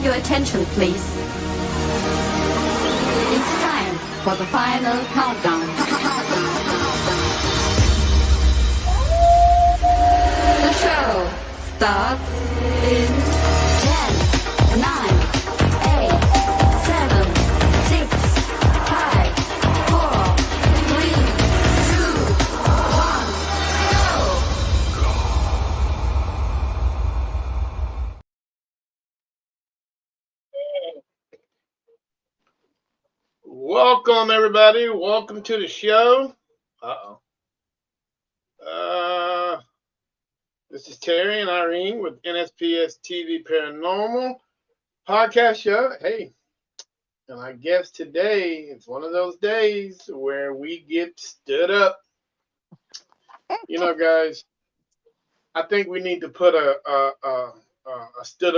your attention, please? It's time for the final countdown. The show starts in 10, 9, 8, 7, 6, 5, 4, 3, 2, 1, go! Welcome, everybody. Welcome to the show. This is Terry and Irene with Nspstv Paranormal podcast show. Hey, and I guess today it's one of those days where we get stood up. You know, guys, I think we need to put a stood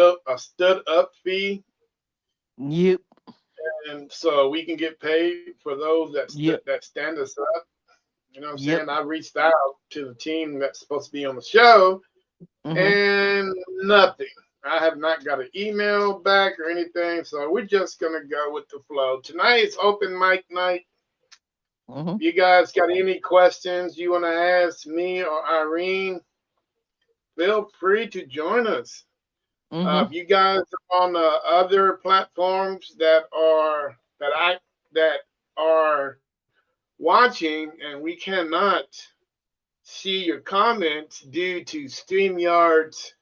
up fee, Yep. and so we can get paid for those Yep. that stand us up. You know what I'm Yep. saying? I reached out to the team that's supposed to be on the show, and nothing. I have not got an email back or anything, so we're just gonna go with the flow. Tonight is open mic night. If you guys got any questions you want to ask me or Irene, feel free to join us. If you guys are on the other platforms that are watching and we cannot see your comments due to StreamYard's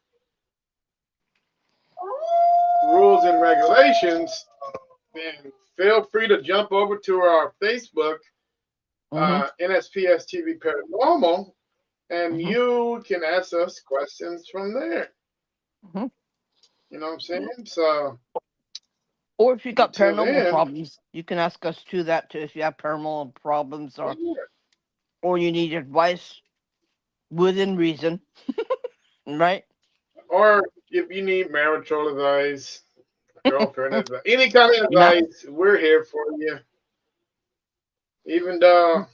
rules and regulations, then feel free to jump over to our Facebook, Nspstv Paranormal, and you can ask us questions from there. You know what I'm saying? So, or if you got until paranormal then, problems, you can ask us to that too. If you have paranormal problems or you need advice within reason, right? or if you need marital advice, girlfriend advice, any kind of advice, we're here for you. Even though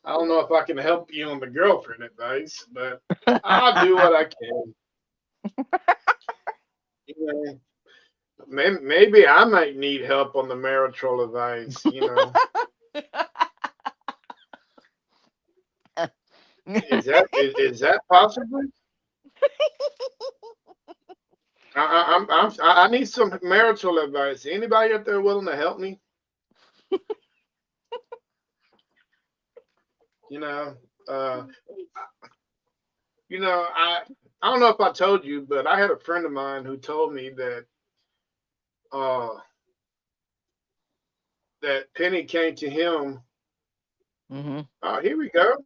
I don't know if I can help you on the girlfriend advice, but I'll do what I can. You know, maybe I might need help on the marital advice. You know, is that possible? I need some marital advice. Anybody out there willing to help me? You know, I don't know if I told you, but I had a friend of mine who told me that that Penny came to him. Oh, here we go.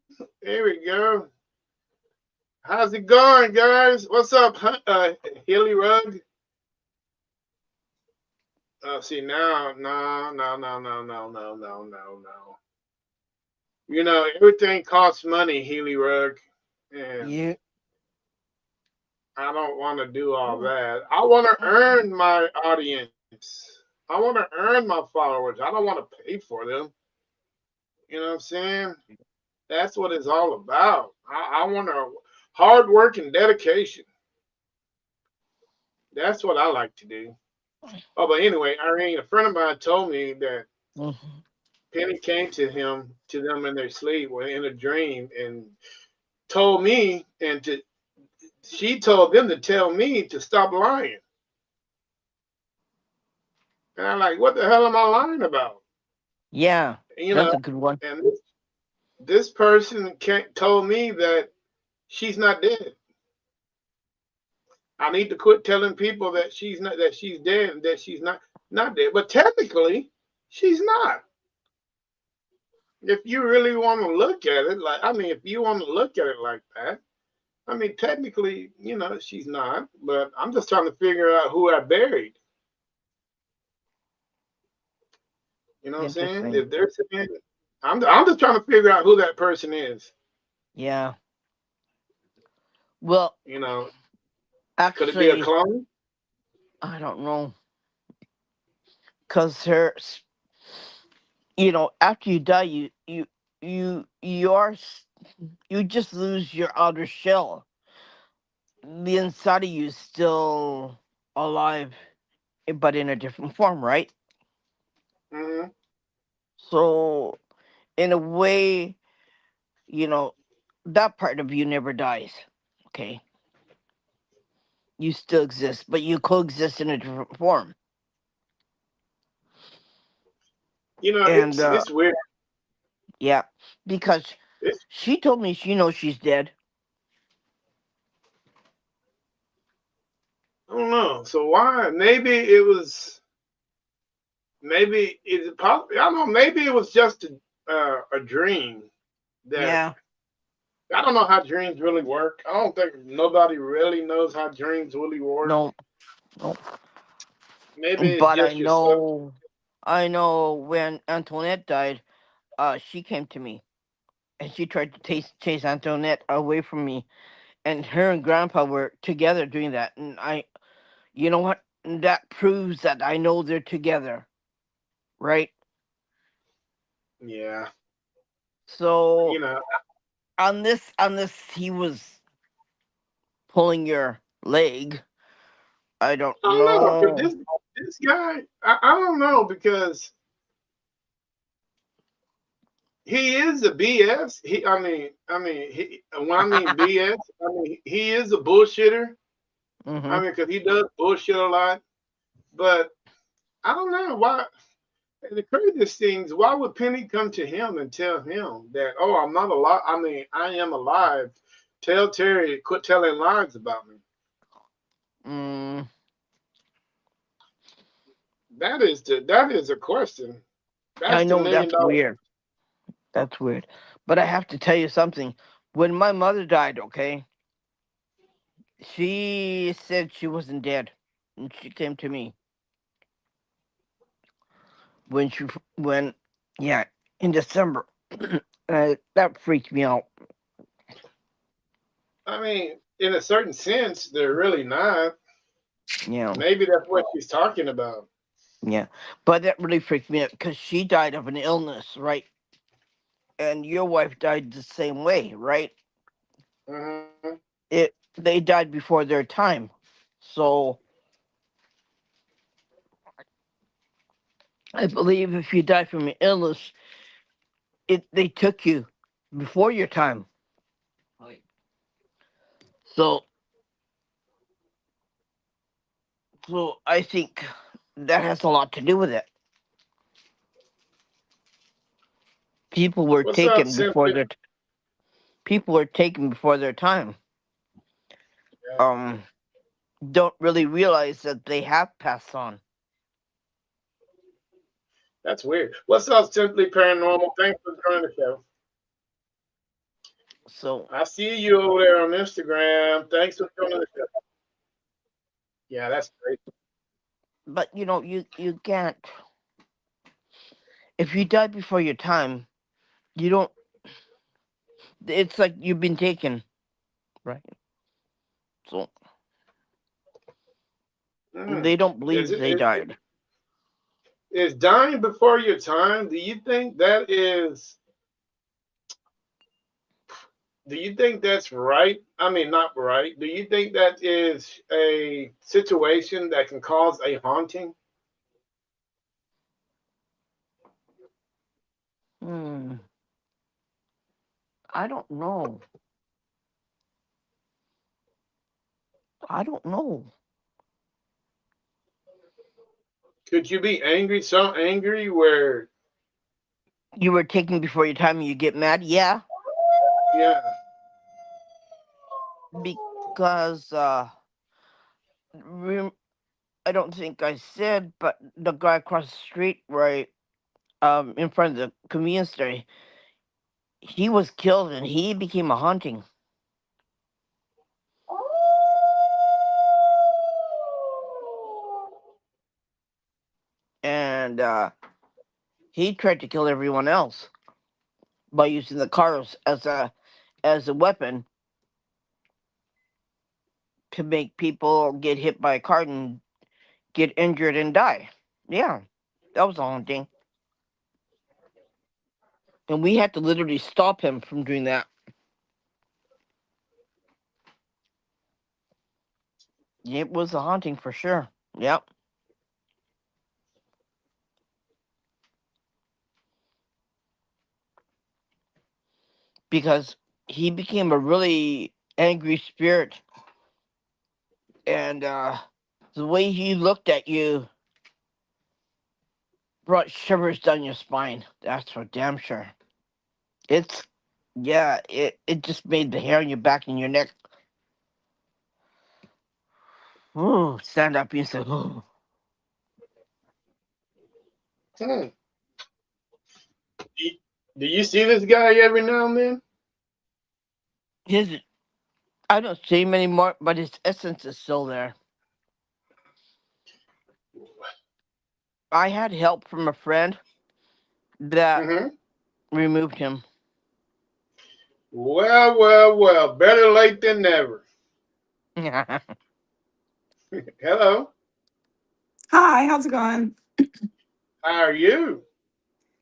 Here we go. How's it going, guys? What's up, Hilly Rug? See now, no. You know, everything costs money, Healy Rug. And I don't want to do all that. I want to earn my audience. I want to earn my followers. I don't want to pay for them. You know what I'm saying? That's what it's all about. I want hard work and dedication. That's what I like to do. Oh, but anyway, Irene, a friend of mine told me that Penny came to them in their sleep or in a dream and told me she told them to tell me to stop lying. And I'm like, what the hell am I lying about? Yeah, that's a good one. And this person told me that she's not dead. I need to quit telling people that she's dead and that she's not dead. But technically, she's not. If you really want to look at it, if you want to look at it like that, technically, she's not. But I'm just trying to figure out who I buried. You know what I'm saying? If they're saying, I'm just trying to figure out who that person is. Yeah. Well, actually, could it be a clone? I don't know. Because after you die, you just lose your outer shell. The inside of you is still alive but in a different form, right? Hmm. So, in a way, you know, that part of you never dies. Okay, you still exist, but you coexist in a different form. You know, And it's weird. yeah, because It's, she told me she knows she's dead. I don't know. So why? Maybe it was. Maybe it's possible. I don't know. Maybe it was just a dream that Yeah, I don't know how dreams really work. I don't think nobody really knows how dreams really work. no, no. Maybe it's But just your sub. I know when Antoinette died, she came to me and she tried to chase Antoinette away from me, and her and Grandpa were together doing that, and you know what? That proves that I know they're together, right? Yeah, you So know, on this, he was pulling your leg. I don't I don't know. 'Cause know. this guy, I don't know because he is a BS. When I mean BS, I mean he is a bullshitter. I Hmm. mean, because he does bullshit a lot. But I don't know why. And the craziest things, why would Penny come to him and tell him that, oh, I'm not alive? I mean, I am alive. Tell Terry, quit telling lies about me. Mm, That is a question. I That's the know million that's dollar. weird. That's weird. But I have to tell you something. When my mother died, okay, she said she wasn't dead, and she came to me when she when yeah, in December. That freaked me out. I mean, in a certain sense, they're really not. Yeah, Maybe that's what she's talking about. yeah. But that really freaked me out because she died of an illness, right? And your wife died the same way, right? Hmm. They died before their time. So I believe if you die from an illness, they took you before your time. So I think that has a lot to do with it. People were What's up, taken before Simply? people were taken before their time. Yeah, Um, don't really realize that they have passed on. that's weird. What's up, Simply Paranormal? Thanks for joining the show. So, I see you over there on Instagram. Thanks for joining the show. Yeah, that's great. but you can't. If you die before your time, you don't. It's like you've been taken, right? So Mm. they don't Is believe it they died. is dying before your time? Do you think that's right? I mean, not right. Do you think that is a situation that can cause a haunting? Hmm. I don't know. I don't know. Could you be angry, so angry where, You were taken before your time and you get mad? Yeah, yeah, because rem- I don't think I said, but the guy across the street, right, in front of the convenience store, he was killed and he became a haunting. And he tried to kill everyone else by using the cars as a weapon to make people get hit by a car and get injured and die. Yeah, that was a haunting. And we had to literally stop him from doing that. It was a haunting for sure. Yep. because he became a really angry spirit, and the way he looked at you brought shivers down your spine. That's for damn sure. It's yeah, it just made the hair on your back and your neck stand up and say, "Ooh." Hmm. Do do you see this guy every now and then? His I don't see him anymore, but his essence is still there. I had help from a friend that Mm-hmm. removed him. Well, well, well. Better late than never. Hello. Hi, how's it going? How are you?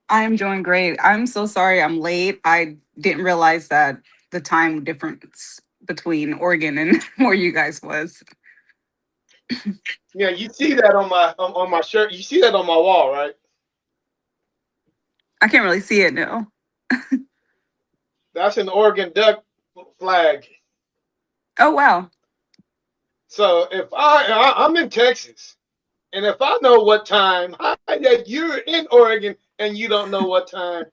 I am doing great. I'm so sorry I'm late. I didn't realize that the time difference between Oregon and where you guys was. Yeah, you see that on my shirt. You see that on my wall, right? I can't really see it now. That's an Oregon Duck flag. Oh wow. So if I'm in Texas, and if I know what time, how that you're in Oregon and you don't know what time.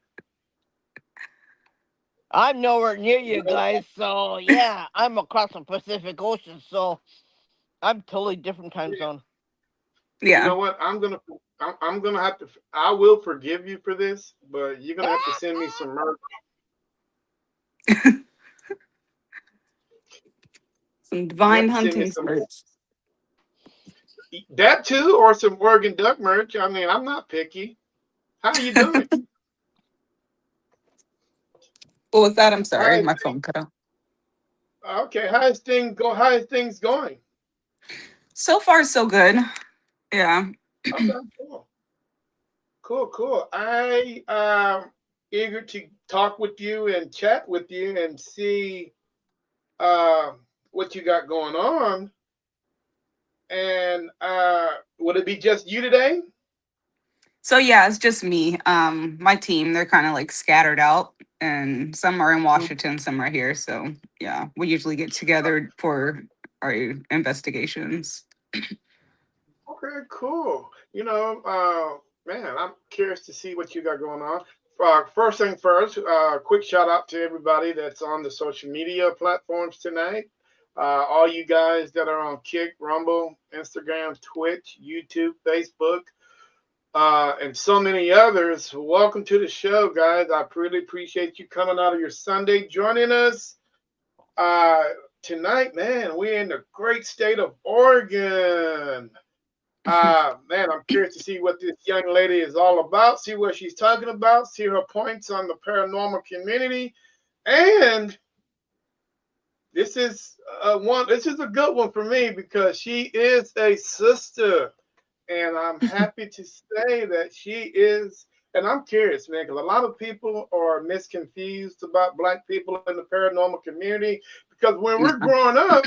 I'm nowhere near you You know, guys, so yeah, I'm across the Pacific Ocean, so I'm totally different time zone. you Yeah. know what? I'm gonna have to. I will forgive you for this, but you're gonna have to send me some merch. Some You have divine to send me hunting some birds. that too, or some Oregon Duck merch. I mean, I'm not picky. How are you doing? What was that? I'm sorry, Hi. my phone cut out. Okay. How's things go? How is things going? So far, so good. Yeah. Okay. Cool. Cool. Cool. I eager to talk with you and chat with you and see uh, what you got going on. And would it be just you today? So yeah, it's just me. My team, they're kind of like scattered out, and some are in Mm. Washington, some are here. So yeah, we usually get together for our investigations. Okay, cool. Man, I'm curious to see what you got going on. First thing first, quick shout out to everybody that's on the social media platforms tonight. All you guys that are on Kick, Rumble, Instagram, Twitch, YouTube, Facebook, and so many others. Welcome to the show, guys. I really appreciate you coming out of your Sunday, joining us. Uh, Tonight, man, we're in the great state of Oregon. Man, I'm curious to see what this young lady is all about, see what she's talking about, see her points on the paranormal community. And this is a good one for me because she is a sister. And I'm happy to say that she is, and I'm curious, man, because a lot of people are misconfused about black people in the paranormal community. Because when we're Yeah. growing up,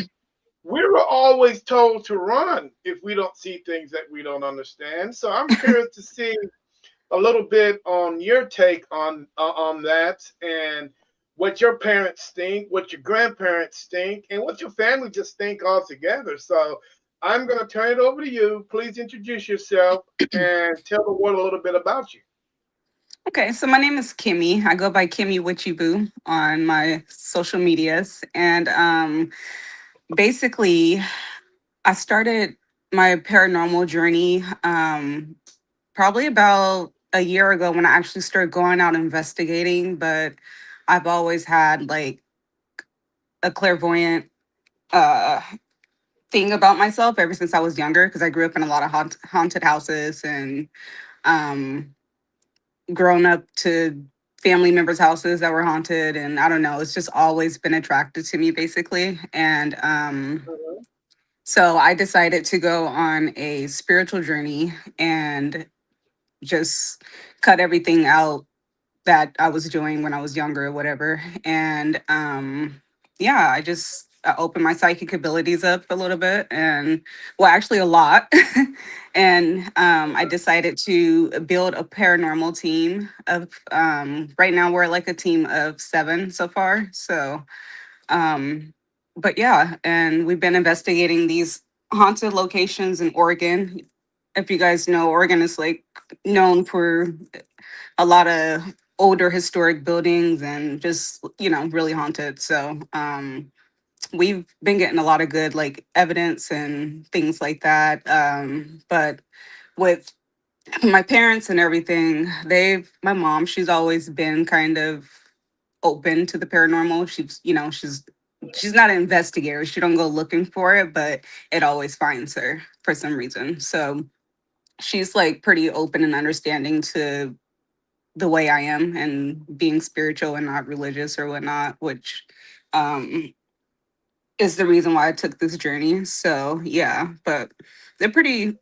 we were always told to run if we don't see things that we don't understand. So I'm curious to see a little bit on your take on that and what your parents think, what your grandparents think, and what your family just think altogether. So I'm going to turn it over to you. Please introduce yourself and tell the world a little bit about you. Okay, so my name is Kimmy. I go by Kimmy Witchy Boo on my social medias, and basically, I started my paranormal journey probably about a year ago when I actually started going out investigating. But I've always had like a clairvoyant uh, thing about myself ever since I was younger because I grew up in a lot of haunted houses and um, grown up to family members' houses that were haunted. And I don't know, it's just always been attracted to me basically. And Mhm. so I decided to go on a spiritual journey and just cut everything out that I was doing when I was younger or whatever. And yeah, I just opened my psychic abilities up a little bit, and well, actually a lot. And I decided to build a paranormal team of. Right now, we're like a team of 7 so far. So, um, but yeah, and we've been investigating these haunted locations in Oregon. If you guys know, Oregon is like known for a lot of older historic buildings and just really haunted. So we've been getting a lot of good like evidence and things like that. But with my parents and everything, my mom, she's always been kind of open to the paranormal. She's not an investigator. She don't go looking for it, but it always finds her for some reason. So she's like pretty open and understanding to the way I am and being spiritual and not religious or whatnot, which um is the reason why I took this journey. So yeah, but they're pretty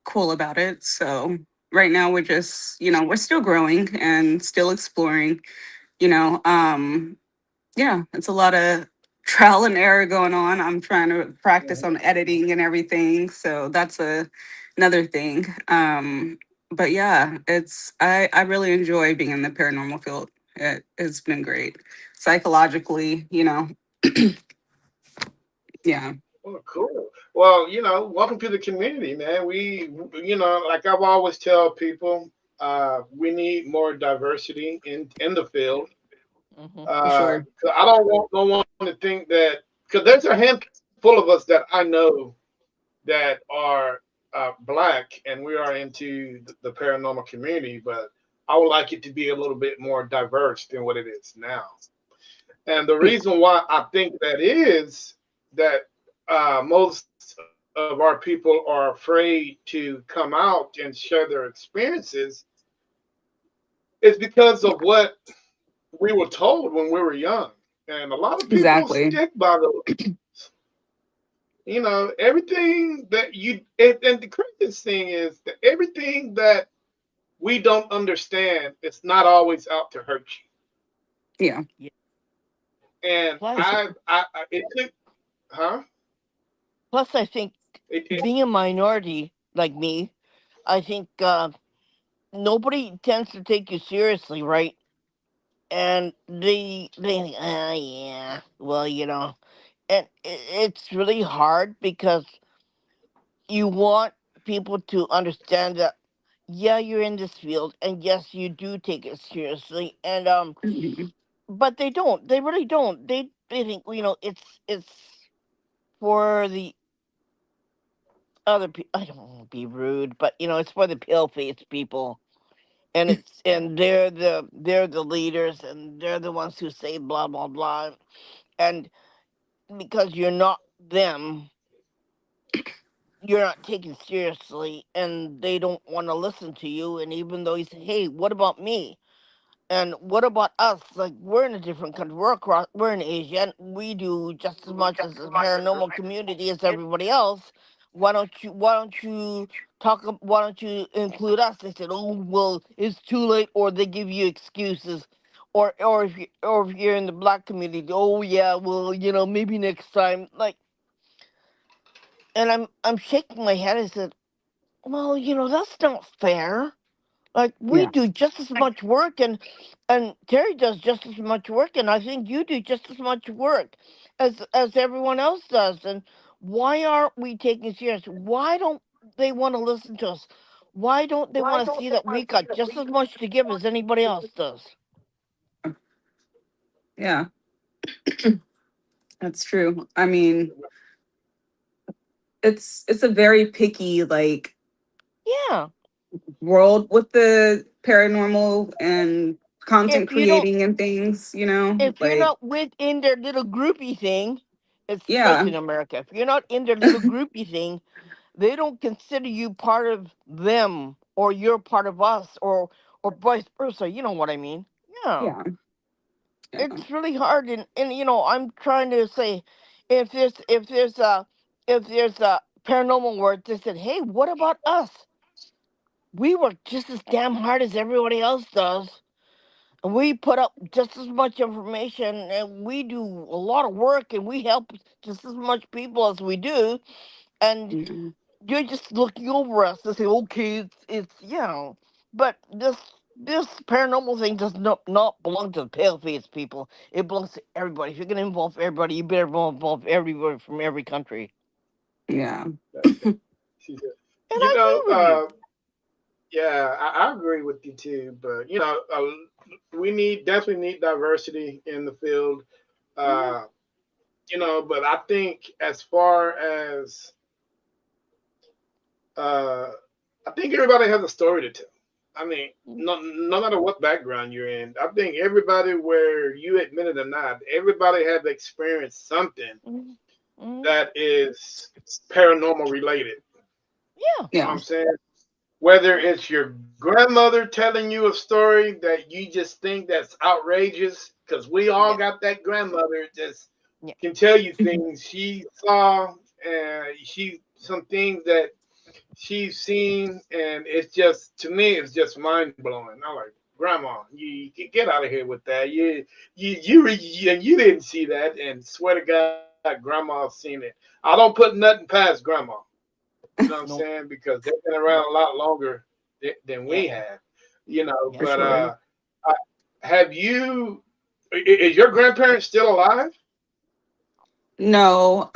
cool about it. So right now we're just, we're still growing and still exploring, you know. Yeah, it's a lot of trial and error going on. I'm trying to practice on editing and everything. So that's another thing. But yeah, I really enjoy being in the paranormal field. It's been great. Psychologically, yeah. Oh, cool. Well, welcome to the community, man. Like I've always tell people, we need more diversity in the field. For sure. 'Cause I don't want no one to think that, because there's a handful of us that I know that are black, and we are into the paranormal community, but I would like it to be a little bit more diverse than what it is now. And the Yeah. reason why I think that is that most of our people are afraid to come out and share their experiences is because of what we were told when we were young. And a lot of people don't Exactly. stick by those. Everything that and the craziest thing is that everything that we don't understand, it's not always out to hurt Yeah. Yeah. you. And Plus, it took, huh? plus, I think It being a minority like me, I think nobody tends to take you seriously, right? And they think, ah, yeah, well, and it's really hard because you want people to understand that, yeah, you're in this field, and yes, you do take it seriously, and Mhm. but they don't. They really don't. They think, it's for the other people. I don't want to be rude, but it's for the pale faced people, and they're the leaders, and they're the ones who say blah blah blah, and because you're not them, you're not taken seriously, and they don't want to listen to you. And even though you say, hey, what about me? And what about us? Like, we're in a different country. We're in Asia, and we do just as much as the paranormal community as everybody else. Why don't you why don't you include us? They said, oh, well, it's too late, or they give you excuses. Or if you're in the black community, oh yeah, well, maybe next time. Like, and I'm shaking my head. I said, well, that's not fair. Like, we Yeah. do just as much work, and Terry does just as much work, and I think you do just as much work as everyone else does. And why aren't we taking serious? Why don't they want to listen to us? Why don't they want to see that we got just as much to give as anybody else does? Yeah. That's true. I mean, it's a very picky like Yeah. world with the paranormal and content If you don't creating and things, if you're like not within their little groupie thing, especially yeah, in America, if you're not in their little groupie thing, they don't consider you part of them, or you're part of us, or vice versa. You know what I mean? Yeah. yeah, yeah, It's really hard, and I'm trying to say, if there's a paranormal word that said, hey, what about us? We work just as damn hard as everybody else does. we put up just as much information, and we do a lot of work, and we help just as much people as we do, and Yeah. you're just looking over us to say, okay, it's but this paranormal thing does not belong to the pale face people. It belongs to everybody. If you're gonna involve everybody, you better involve everybody from every country. Yeah. That's it. She said, And you I know, agree with you. yeah, I agree with you too. But we definitely need diversity in the field. Hmm. Uh, but I think as far as uh, I think everybody has a story to tell. I mean, no matter what background you're in, I think everybody, where you admit it or not, everybody has experienced something Hmm. Hmm. that is paranormal related. Yeah. You know what Yeah. I'm saying? Whether it's your grandmother telling you a story that you just think that's outrageous, because we all Yeah. got that grandmother just Yeah. can tell you things she saw, and some things that she's seen, and it's just, to me, it's just mind blowing. I'm like, Grandma, you get out of here with that. And you didn't see that, and swear to God, Grandma's seen it. I don't put nothing past Grandma. You know what I'm Nope. saying? Because they've been around a lot longer than we Yeah. have. For Yeah. But sure. I- have you? Is your grandparents still alive? No,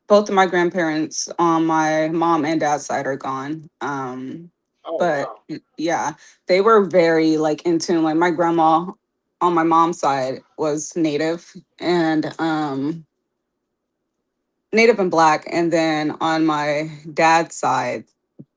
both of my grandparents on my mom and dad's side are gone. Oh But wow. yeah, they were very like in tune. Like my grandma on my mom's side was native and native and black, and then on my dad's side,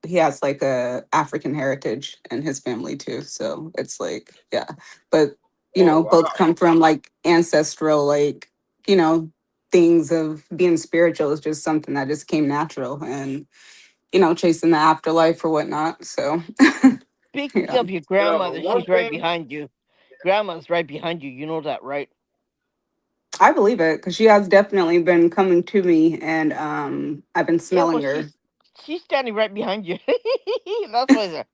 he has like a African heritage in his family too. So it's like, yeah. But Oh both wow. come from like ancestral, like, you know, things of being spiritual is just something that just came natural and, chasing the afterlife or whatnot. So Speaking yeah. of your But grandmother, one she's right thing, behind you. Grandma's right behind you. You know that, right? I believe it because she has definitely been coming to me and I've been Yeah, well, smelling her. she's standing right behind you. That's why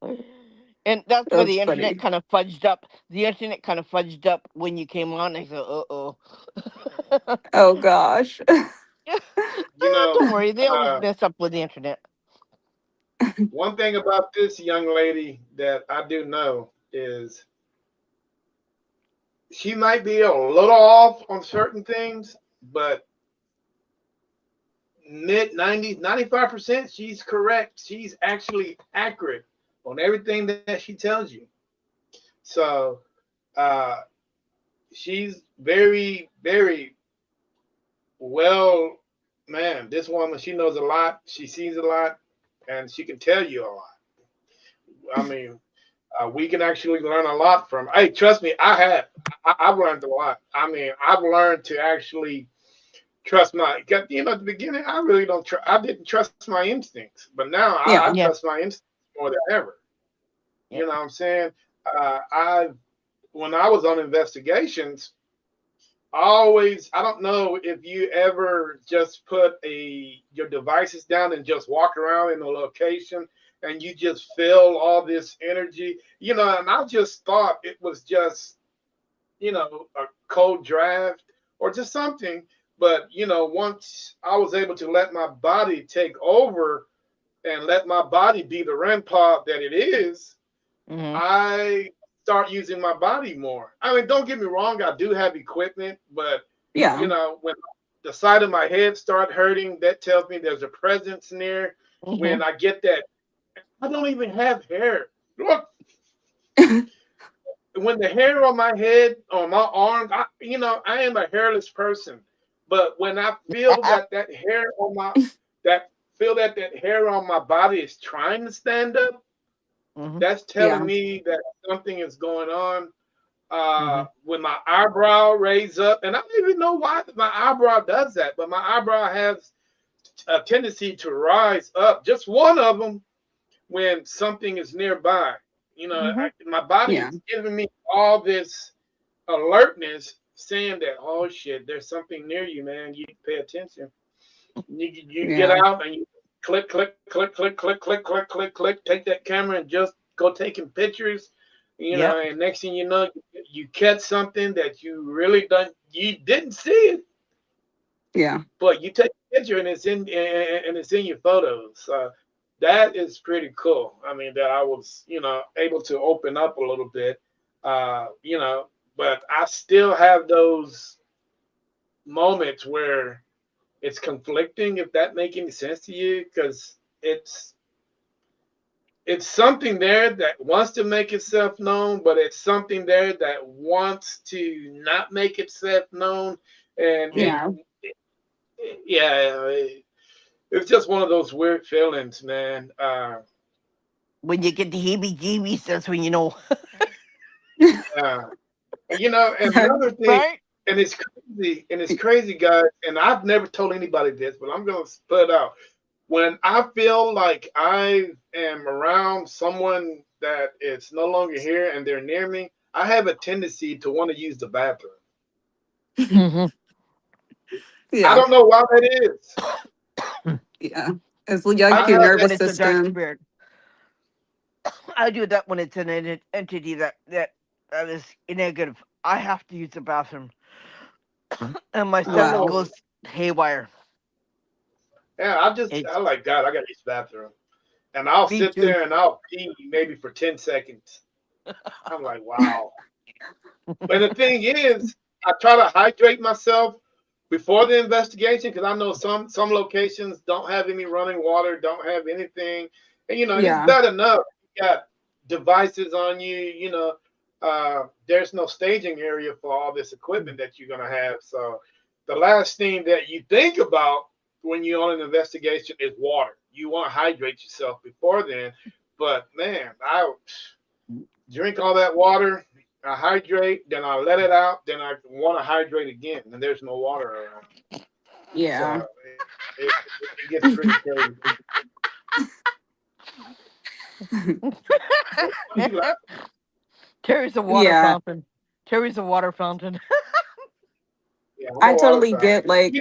and that's why That's the internet funny. kind of fudged up. The internet kind of fudged up when you came on. I said, "Uh oh." Oh gosh. you know, Don't worry, they always uh, mess up with the internet. one thing about this young lady that I do know is she might be a little off on certain things, but mid 90s, 95%, she's correct. She's actually accurate on everything that she tells you. So uh, she's very, very well, man. This woman, she knows a lot. She sees a lot, and she can tell you a lot. I mean, we can actually learn a lot from. Hey, trust me, I've learned a lot. I mean, I've learned to actually trust my. At the beginning, I really don't. I didn't trust my instincts, but now I Yeah. trust Yeah, my instincts more than ever. You yeah. know what I'm saying? I When I was on investigations, I don't know if you ever just put your devices down and just walk around in a location and you just feel all this energy, and I just thought it was just, a cold draft or just something. But, once I was able to let my body take over and let my body be the rampart that it is, Hmm. I start using my body more. I mean, don't get me wrong, I do have equipment, but Yeah. when the side of my head start hurting, that tells me there's a presence near. Hmm. When I get that, I don't even have hair. Look, when the hair on my head, on my arms, I am a hairless person. But when I feel that hair on my that feel that hair on my body is trying to stand up, Hmm. that's telling Yeah. me that something is going on. Hmm. When my eyebrow raise up, and I don't even know why my eyebrow does that, but my eyebrow has a tendency to rise up. Just one of them when something is nearby. Hmm. My body Yeah. is giving me all this alertness, saying that, oh shit, there's something near you, man. You pay attention. You get Yeah. out and you click, click, click, click, click, click, click, click, click. Take that camera and just go taking pictures. Yep. And next thing you know, you catch something that you didn't see it, Yeah. but you take a picture and it's in your photos. That is pretty cool. I mean, that I was able to open up a little bit, uh, you know, but I still have those moments where it's conflicting. If that make any sense to you, because it's something there that wants to make itself known, but it's something there that wants to not make itself known, and Yeah. yeah, it's just one of those weird feelings, man. When you get the heebie-jeebies, that's when you know. Uh, and another thing, Right? and it's crazy, guys. And I've never told anybody this, but I'm gonna put it out. When I feel like I am around someone that is no longer here and they're near me, I have a tendency to want to use the bathroom. Hmm. I Yeah. don't know why that is. Yeah. It's I like I your do have that when that. nervous it's a dark system. spirit. I do that when it's an entity that is negative. I have to use the bathroom, and my I don't stuff Wow. know. goes haywire. Yeah, It's I like God. I got to use the bathroom, and I'll me sit too. there and I'll pee maybe for 10 seconds. I'm like, wow. And the thing is, I try to hydrate myself before the investigation because I know some locations don't have any running water, don't have anything, and it's Yeah. bad enough. You got devices on you. There's no staging area for all this equipment that you're gonna have. So the last thing that you think about when you're on an investigation is water. You want to hydrate yourself before then. But man, I drink all that water. I hydrate, then I let it out, then I want to hydrate again, and there's no water around. Yeah. So it gets pretty crazy. What are you laughing? Terry's a water Yeah. fountain. Terry's a water fountain. Yeah, I'm a I water totally fountain. get like,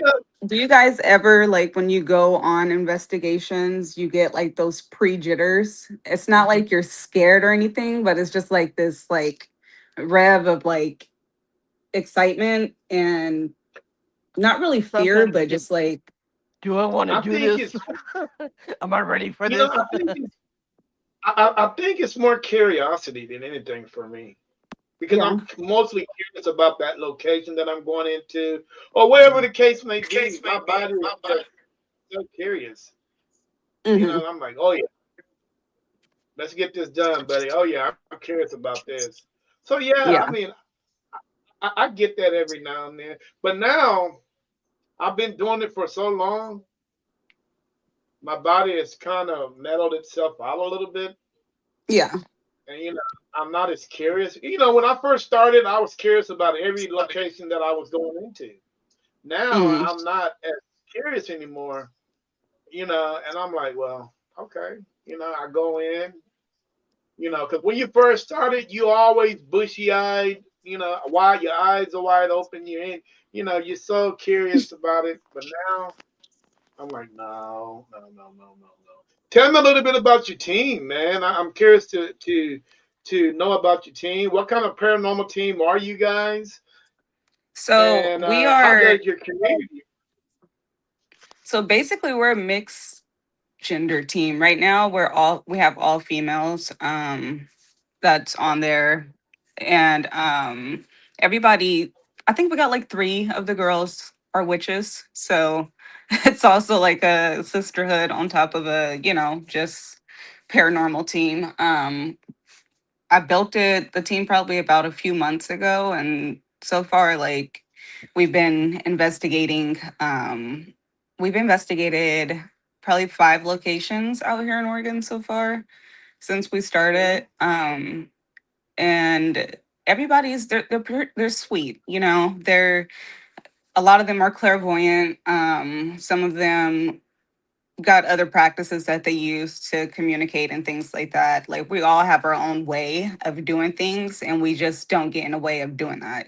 do you guys ever like when you go on investigations, you get like those pre jitters? It's not Mhm. like you're scared or anything, but it's just like this like rev of like excitement and not really fear, Sometimes you but get, just like, do I want to I do think this? it's Am I ready for you know this? I think it's, I think it's more curiosity than anything for me because yeah. I'm mostly curious about that location that I'm going into or wherever the case may be. My body is just so curious. Hmm. I'm like, oh yeah, let's get this done, buddy. Oh yeah, I'm curious about this. So yeah, I Yeah. mean, I get that every now and then, but now I've been doing it for so long, my body has kind of mellowed itself out a little bit, Yeah. and I'm not as curious. When I first started, I was curious about every location that I was going into. Now Hmm. I'm not as curious anymore, and I'm like, well, okay, I go in, because when you first started, you always bushy eyed, wide your eyes are wide open, you're in, you're so curious about it. But now I'm like, no, no, no, no, no, no. Tell me a little bit about your team, man. I'm curious to know about your team. What kind of paranormal team are you guys? So And we how are, does your community? so basically we're a mixed gender team. Right now we have all females that's on there. And everybody, I think we got like three of the girls are witches. So it's also like a sisterhood on top of a, just paranormal team. I built the team probably about a few months ago, and so far, like we've been investigating. We've investigated probably 5 locations out here in Oregon so far since we Mhm. started. And everybody's they're sweet. They're a lot of them are clairvoyant. Some of them got other practices that they use to communicate and things like that. Like we all have our own way of doing things and we just don't get in the way of doing that.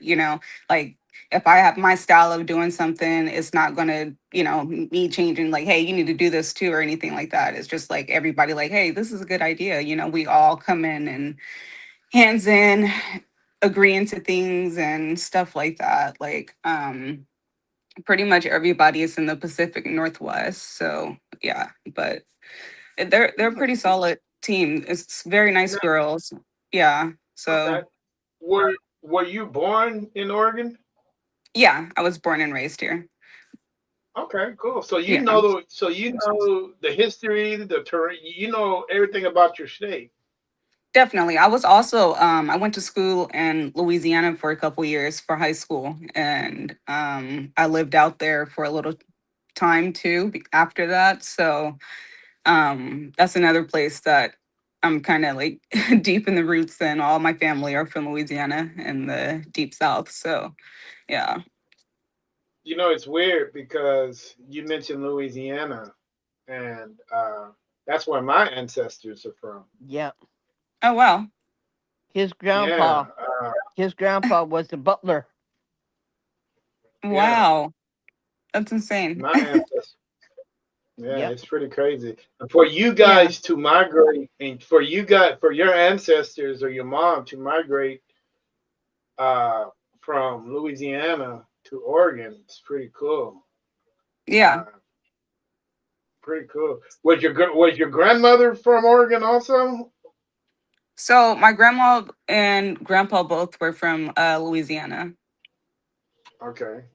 Like if I have my style of doing something, it's not gonna, me changing like, hey, you need to do this too or anything like that. It's just like everybody like, hey, this is a good idea. We all come in and hands in, agreeing to things and stuff like that. Like, pretty much everybody is in the Pacific Northwest. So yeah, but they're a pretty solid team. It's very nice No, girls. Yeah. So okay. Were you born in Oregon? yeah, I was born and raised here. Okay, cool. So you Yeah. know the history, the terrain, you know everything about your state. Definitely. I was also I went to school in Louisiana for a couple years for high school, and I lived out there for a little time too after that. So that's another place that I'm kind of like deep in the roots in. All my family are from Louisiana and the deep south. So yeah. You know, it's weird because you mentioned Louisiana, and that's where my ancestors are from. Yeah. Oh wow. His Yeah, grandpa his grandpa was the butler. yeah, Wow. That's insane. my ancestors. Yeah, Yep. it's pretty crazy. And for you Yeah. guys to migrate, and for your ancestors or your mom to migrate uh, from Louisiana to Oregon, it's pretty cool. Yeah. Uh, Pretty cool. Was your grandmother from Oregon also? So my grandma and grandpa both were from Louisiana. Okay,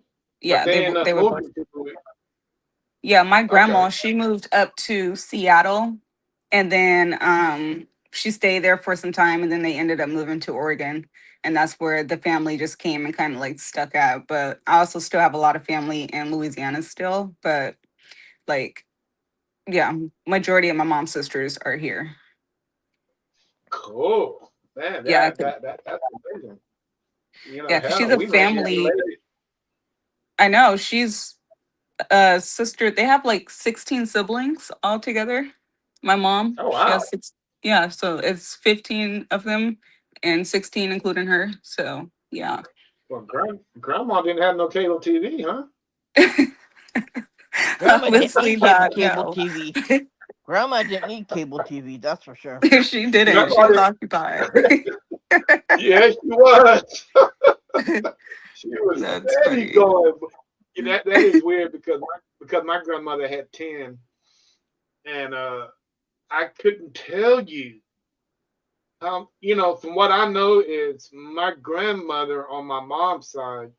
but Yeah, they ended up they were both. moving to Louis. Yeah, my Okay, grandma, she moved up to Seattle and then she stayed there for some time and then they ended up moving to Oregon. And that's where the family just came and kind of like stuck out. But I also still have a lot of family in Louisiana still. But like, yeah, majority of my mom's sisters are here. cool. Man, Yeah, that's amazing. You know, yeah, because she's hell, a we may be family. related. I know she's a sister. They have like 16 siblings all together. My mom, Oh she wow. has six. Yeah, so it's 15 of them and 16 including her. So yeah. Well, grandma didn't have no cable TV, huh? Grandma didn't Obviously need not, cable no. TV. Grandma didn't need cable TV, that's for sure. If she didn't, she Grandma was didn't. occupied. Yeah, she was. She was That's steady funny. going. Yeah, that is weird because my grandmother had 10, and I couldn't tell you. You know, from what I know is my grandmother on my mom's side,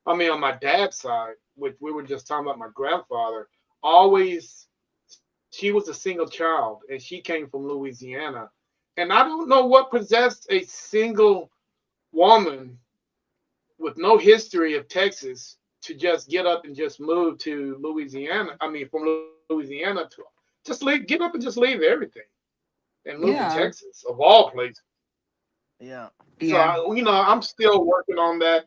I mean on my dad's side, which we were just talking about my grandfather, always she was a single child and she came from Louisiana. And I don't know what possessed a single woman with no history of Texas to just get up and just move to Louisiana. I mean, from Louisiana to just leave, get up and just leave everything and move to Yeah. Texas, of all places. Yeah. So, Yeah. I'm still working on that,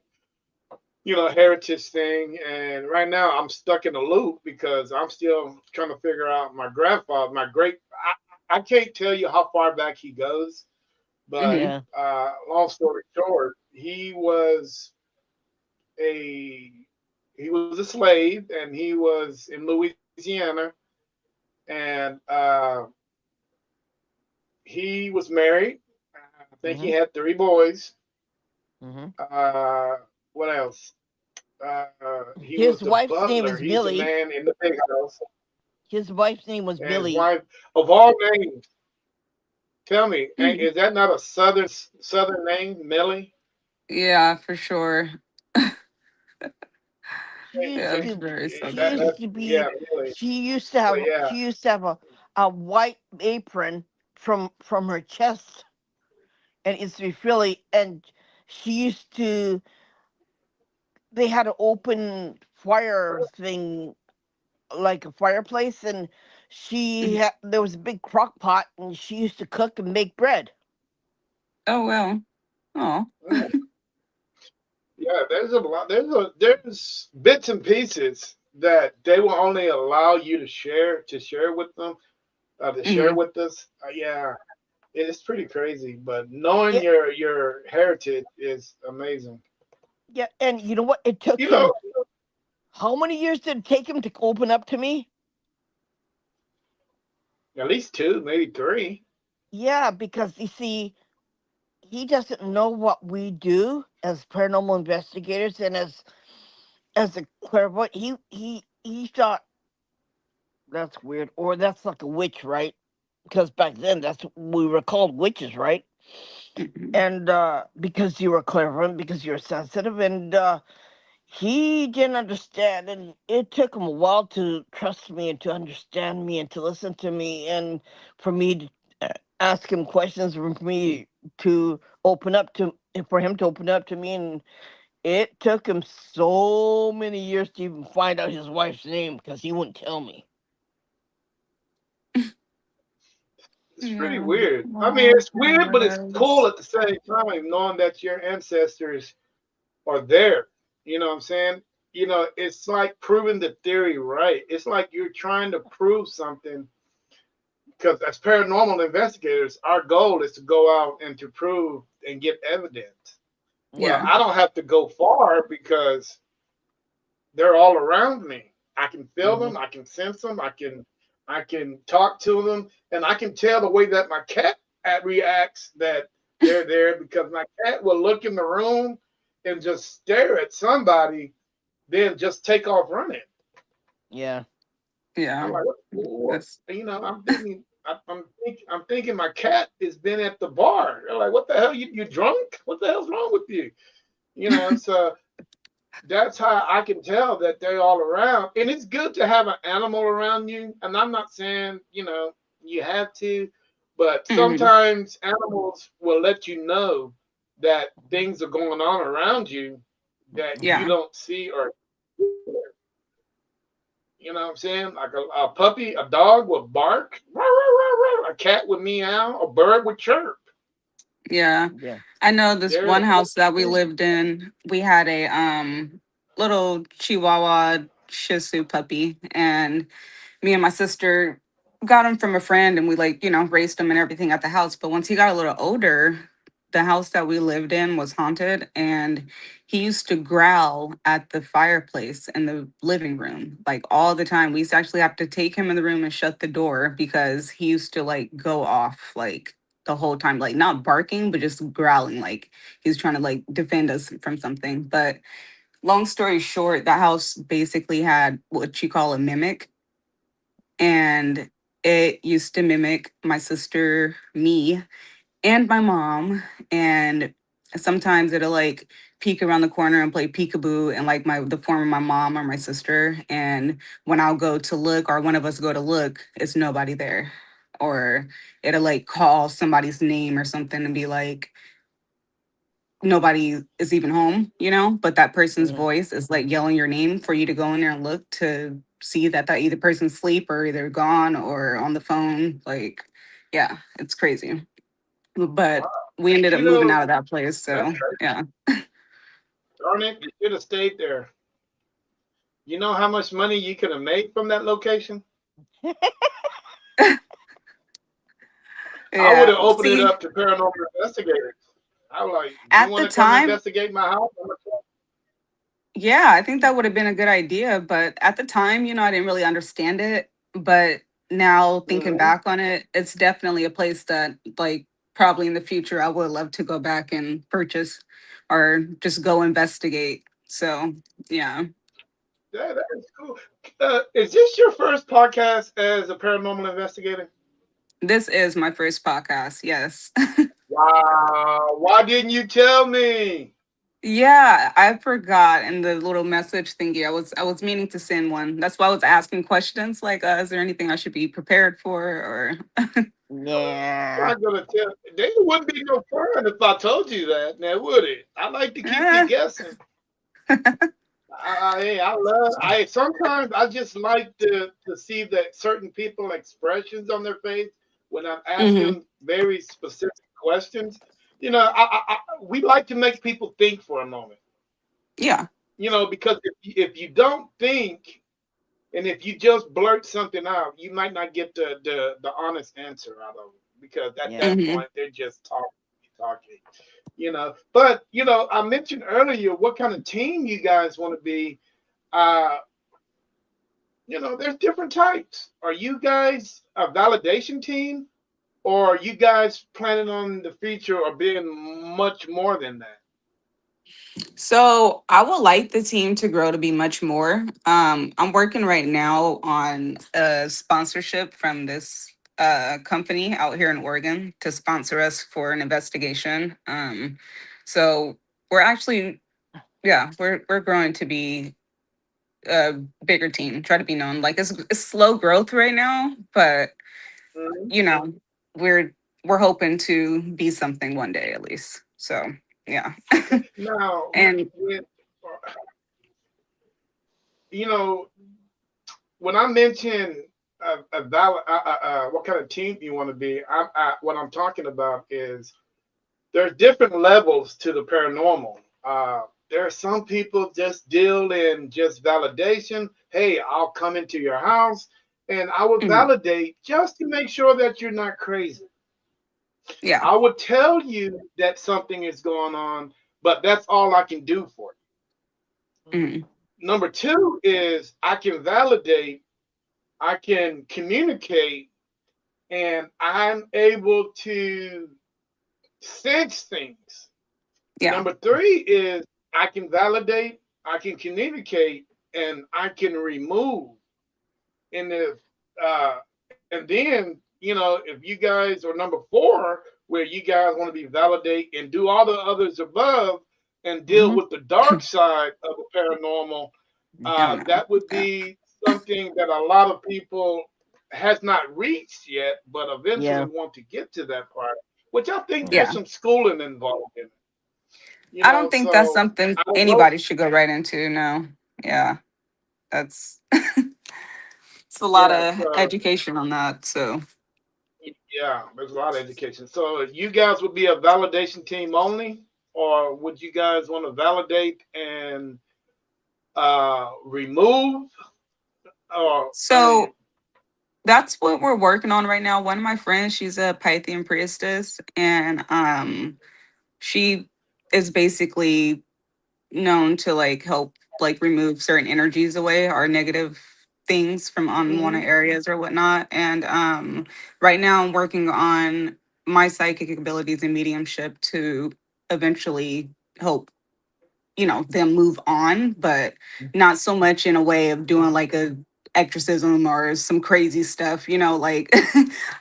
heritage thing. And right now I'm stuck in a loop because I'm still trying to figure out my grandfather, I can't tell you how far back he goes, but Hmm. Yeah. long story short, a he was a slave and he was in Louisiana, and he was married. I think he Mhm. had 3 boys. Mhm. Uh, what else? He was His the wife's name butler. is He's the Millie. man in the big house. His wife's name was And his Millie. wife, of all names, tell me, Hmm. is that not a southern name, Millie? Yeah, for sure. She used Yeah, it's to very she That, southern. used that, to be yeah, Millie. But yeah, she used to have a white apron from her chest and it's to be frilly and she used to they had an open fire thing like a fireplace and Mhm. there was a big crock pot and she used to cook and make bread. Oh well. Oh. mm, yeah. There's a lot. There's bits and pieces that they will only allow you to share with them, to share Hmm. with us. Yeah, it's pretty crazy. But knowing Yeah, your heritage is amazing. yeah, and you know what? It took You him know, how many years did it take him to open up to me? at least 2, maybe 3. Yeah, because you see, he doesn't know what we do as paranormal investigators and as a clairvoyant. He thought that's weird, or that's like a witch, right? Because back then that's we were called witches, right? Mhm. And because you were clairvoyant, because you were sensitive, and he didn't understand, and it took him a while to trust me and to understand me and to listen to me, and for me to ask him questions, for me to open up to, for him to open up to me. And it took him so many years to even find out his wife's name because he wouldn't tell me. It's pretty Yeah. weird. I mean, Well, it's weird, but it's cool at the same time, knowing that your ancestors are there. You know what I'm saying? You know, it's like proving the theory right. It's like you're trying to prove something because as paranormal investigators, our goal is to go out and to prove and get evidence. Well, yeah. Yeah. I don't have to go far because they're all around me. I can feel Hmm. them, I can sense them, I can talk to them, and I can tell the way that my cat reacts that they're there because my cat will look in the room and just stare at somebody, then just take off running. Yeah. I'm Yeah. like, what? That's You know, I'm thinking my cat has been at the bar. They're like, what the hell? You drunk? What the hell's wrong with you? You know, and so that's how I can tell that they're all around. And it's good to have an animal around you. And I'm not saying, you have to, but hmm sometimes animals will let you know that things are going on around you that you yeah. don't see or you know what I'm saying? Like a puppy, a dog will bark, a cat would meow, a bird would chirp. Yeah. Yeah. I know this They're one the house that we lived in, we had a little Chihuahua Shih Tzu puppy, and me and my sister got him from a friend, and we raised him and everything at the house. But once he got a little older, the house that we lived in was haunted, and he used to growl at the fireplace in the living room like all the time. We used to actually have to take him in the room and shut the door because he used to like go off like the whole time, like not barking but just growling like he's trying to like defend us from something. But long story short, the house basically had what you call a mimic, and it used to mimic my sister, me, and my mom. And sometimes it'll like peek around the corner and play peekaboo and like the form of my mom or my sister. And when I'll go to look, or one of us go to look, it's nobody there. Or it'll like call somebody's name or something and be like, nobody is even home, but that person's Hmm. voice is like yelling your name for you to go in there and look to see that either person's asleep or either gone or on the phone. Like, yeah, it's crazy. But we ended up you moving know, out of that place. that's So, yeah. darn it, you should have stayed there. You know how much money you could have made from that location? I would Yeah. have opened it See, up to paranormal investigators. I was like, you at want the to come time, investigate my house? yeah, I think that would have been a good idea. But at the time, I didn't really understand it. But now thinking Mm-hmm. back on it, it's definitely a place that, like, probably in the future, I would love to go back and purchase or just go investigate. So, yeah, That is cool. Is this your first podcast as a paranormal investigator? this is my first podcast. Yes. Wow. Why didn't you tell me? Yeah, I forgot in the little message thingy. I was meaning to send one. That's why I was asking questions like, is there anything I should be prepared for or I'm Yeah. not gonna tell. There wouldn't be no fun if I told you that. Now would it? I like to keep you eh. guessing. I love. I sometimes I just like to see that certain people expressions on their face when I'm hmm asking very specific questions. We like to make people think for a moment. Yeah. Because if you don't think and if you just blurt something out, you might not get the honest answer out of it because at Yeah. that hmm point they're just talking. But I mentioned earlier what kind of team you guys want to be. Uh, there's different types. Are you guys a validation team? or are you guys planning on the future or being much more than that? So I would like the team to grow to be much more. I'm working right now on a sponsorship from this company out here in Oregon to sponsor us for an investigation. So we're actually, yeah, we're growing to be a bigger team. Try to be known. Like it's slow growth right now, but Mhm. you know, we're we're hoping to be something one day at least. So yeah, Okay. Now, and with you know, when I mention a valid, what kind of team you want to be, what I'm talking about is there's different levels to the paranormal. There are some people just deal in just validation. Hey, I'll come into your house and I will mhm, validate just to make sure that you're not crazy. yeah. I would tell you that something is going on, but that's all I can do for Mm. Mhm. you. Number two is I can validate, I can communicate, and I'm able to sense things. Yeah. Number three is I can validate, I can communicate, and I can remove. And if and then if you guys are number four, where you guys want to be validate and do all the others above, and deal Mhm. with the dark side of the paranormal, Oh no. that would Yeah. be something that a lot of people has not reached yet, but eventually Yeah. want to get to that part. Which I think Yeah. there's Yeah. some schooling involved in it. I don't think that's So something I don't know. anybody should go right into. No. Yeah. That's it's a lot Yeah, of so education on that. So yeah, there's a lot of education. So you guys would be a validation team only, or would you guys want to validate and remove? Or I mean, so that's what we're working on right now. One of my friends, she's a Pythian priestess, and she is basically known to like help like remove certain energies away or negative things from unwanted mhm. areas or whatnot. And right now I'm working on my psychic abilities and mediumship to eventually help them move on, but not so much in a way of doing like a exorcism or some crazy stuff, like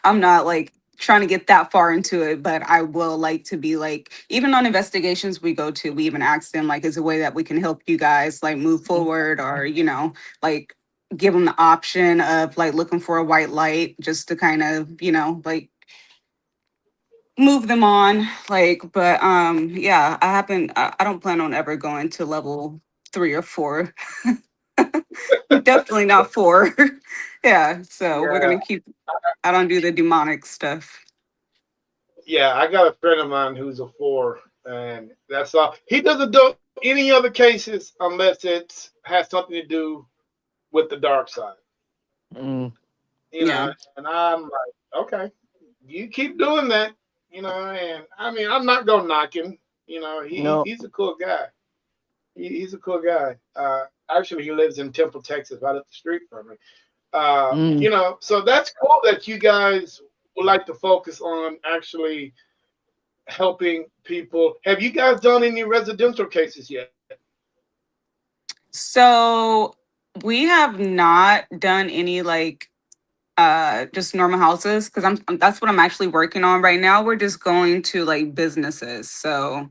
I'm not like trying to get that far into it, but I will like to be like, even on investigations we go to, we even ask them like, is a way that we can help you guys like move Mhm. forward, or like give them the option of like looking for a white light just to kind of like move them on, like. But yeah, I don't plan on ever going to level 3 or 4. Definitely not 4. Yeah, so we're Yeah, gonna keep. I don't do the demonic stuff. yeah. I got a friend of mine who's a four, and that's all. He doesn't do any other cases unless it has something to do with the dark side. Mm. Yeah. And I'm like, okay, you keep doing that, and I mean, I'm not gonna knock him. No. He's a cool guy. He's a cool guy. Actually, he lives in Temple, Texas, right up the street from me. Mm. So that's cool that you guys would like to focus on actually helping people. Have you guys done any residential cases yet? So we have not done any like just normal houses, because that's what I'm actually working on right now. We're just going to like businesses. So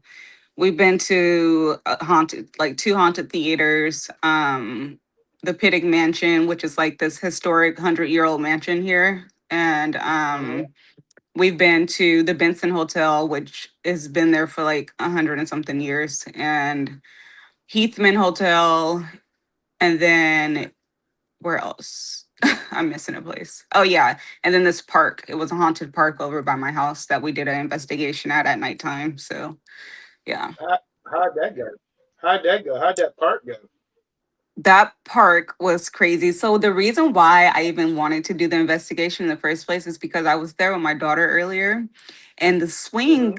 we've been to haunted, like 2 haunted theaters, the Pittig Mansion, which is like this historic 100-year-old mansion here, and Hmm. we've been to the Benson Hotel, which has been there for like 100 and something years, and Heathman Hotel, and then where else? I'm missing a place. Oh yeah, and then this park. It was a haunted park over by my house that we did an investigation at nighttime. So yeah. How'd that go? How'd that go? How'd that part go? That park was crazy. So the reason why I even wanted to do the investigation in the first place is because I was there with my daughter earlier, and the Hmm. swing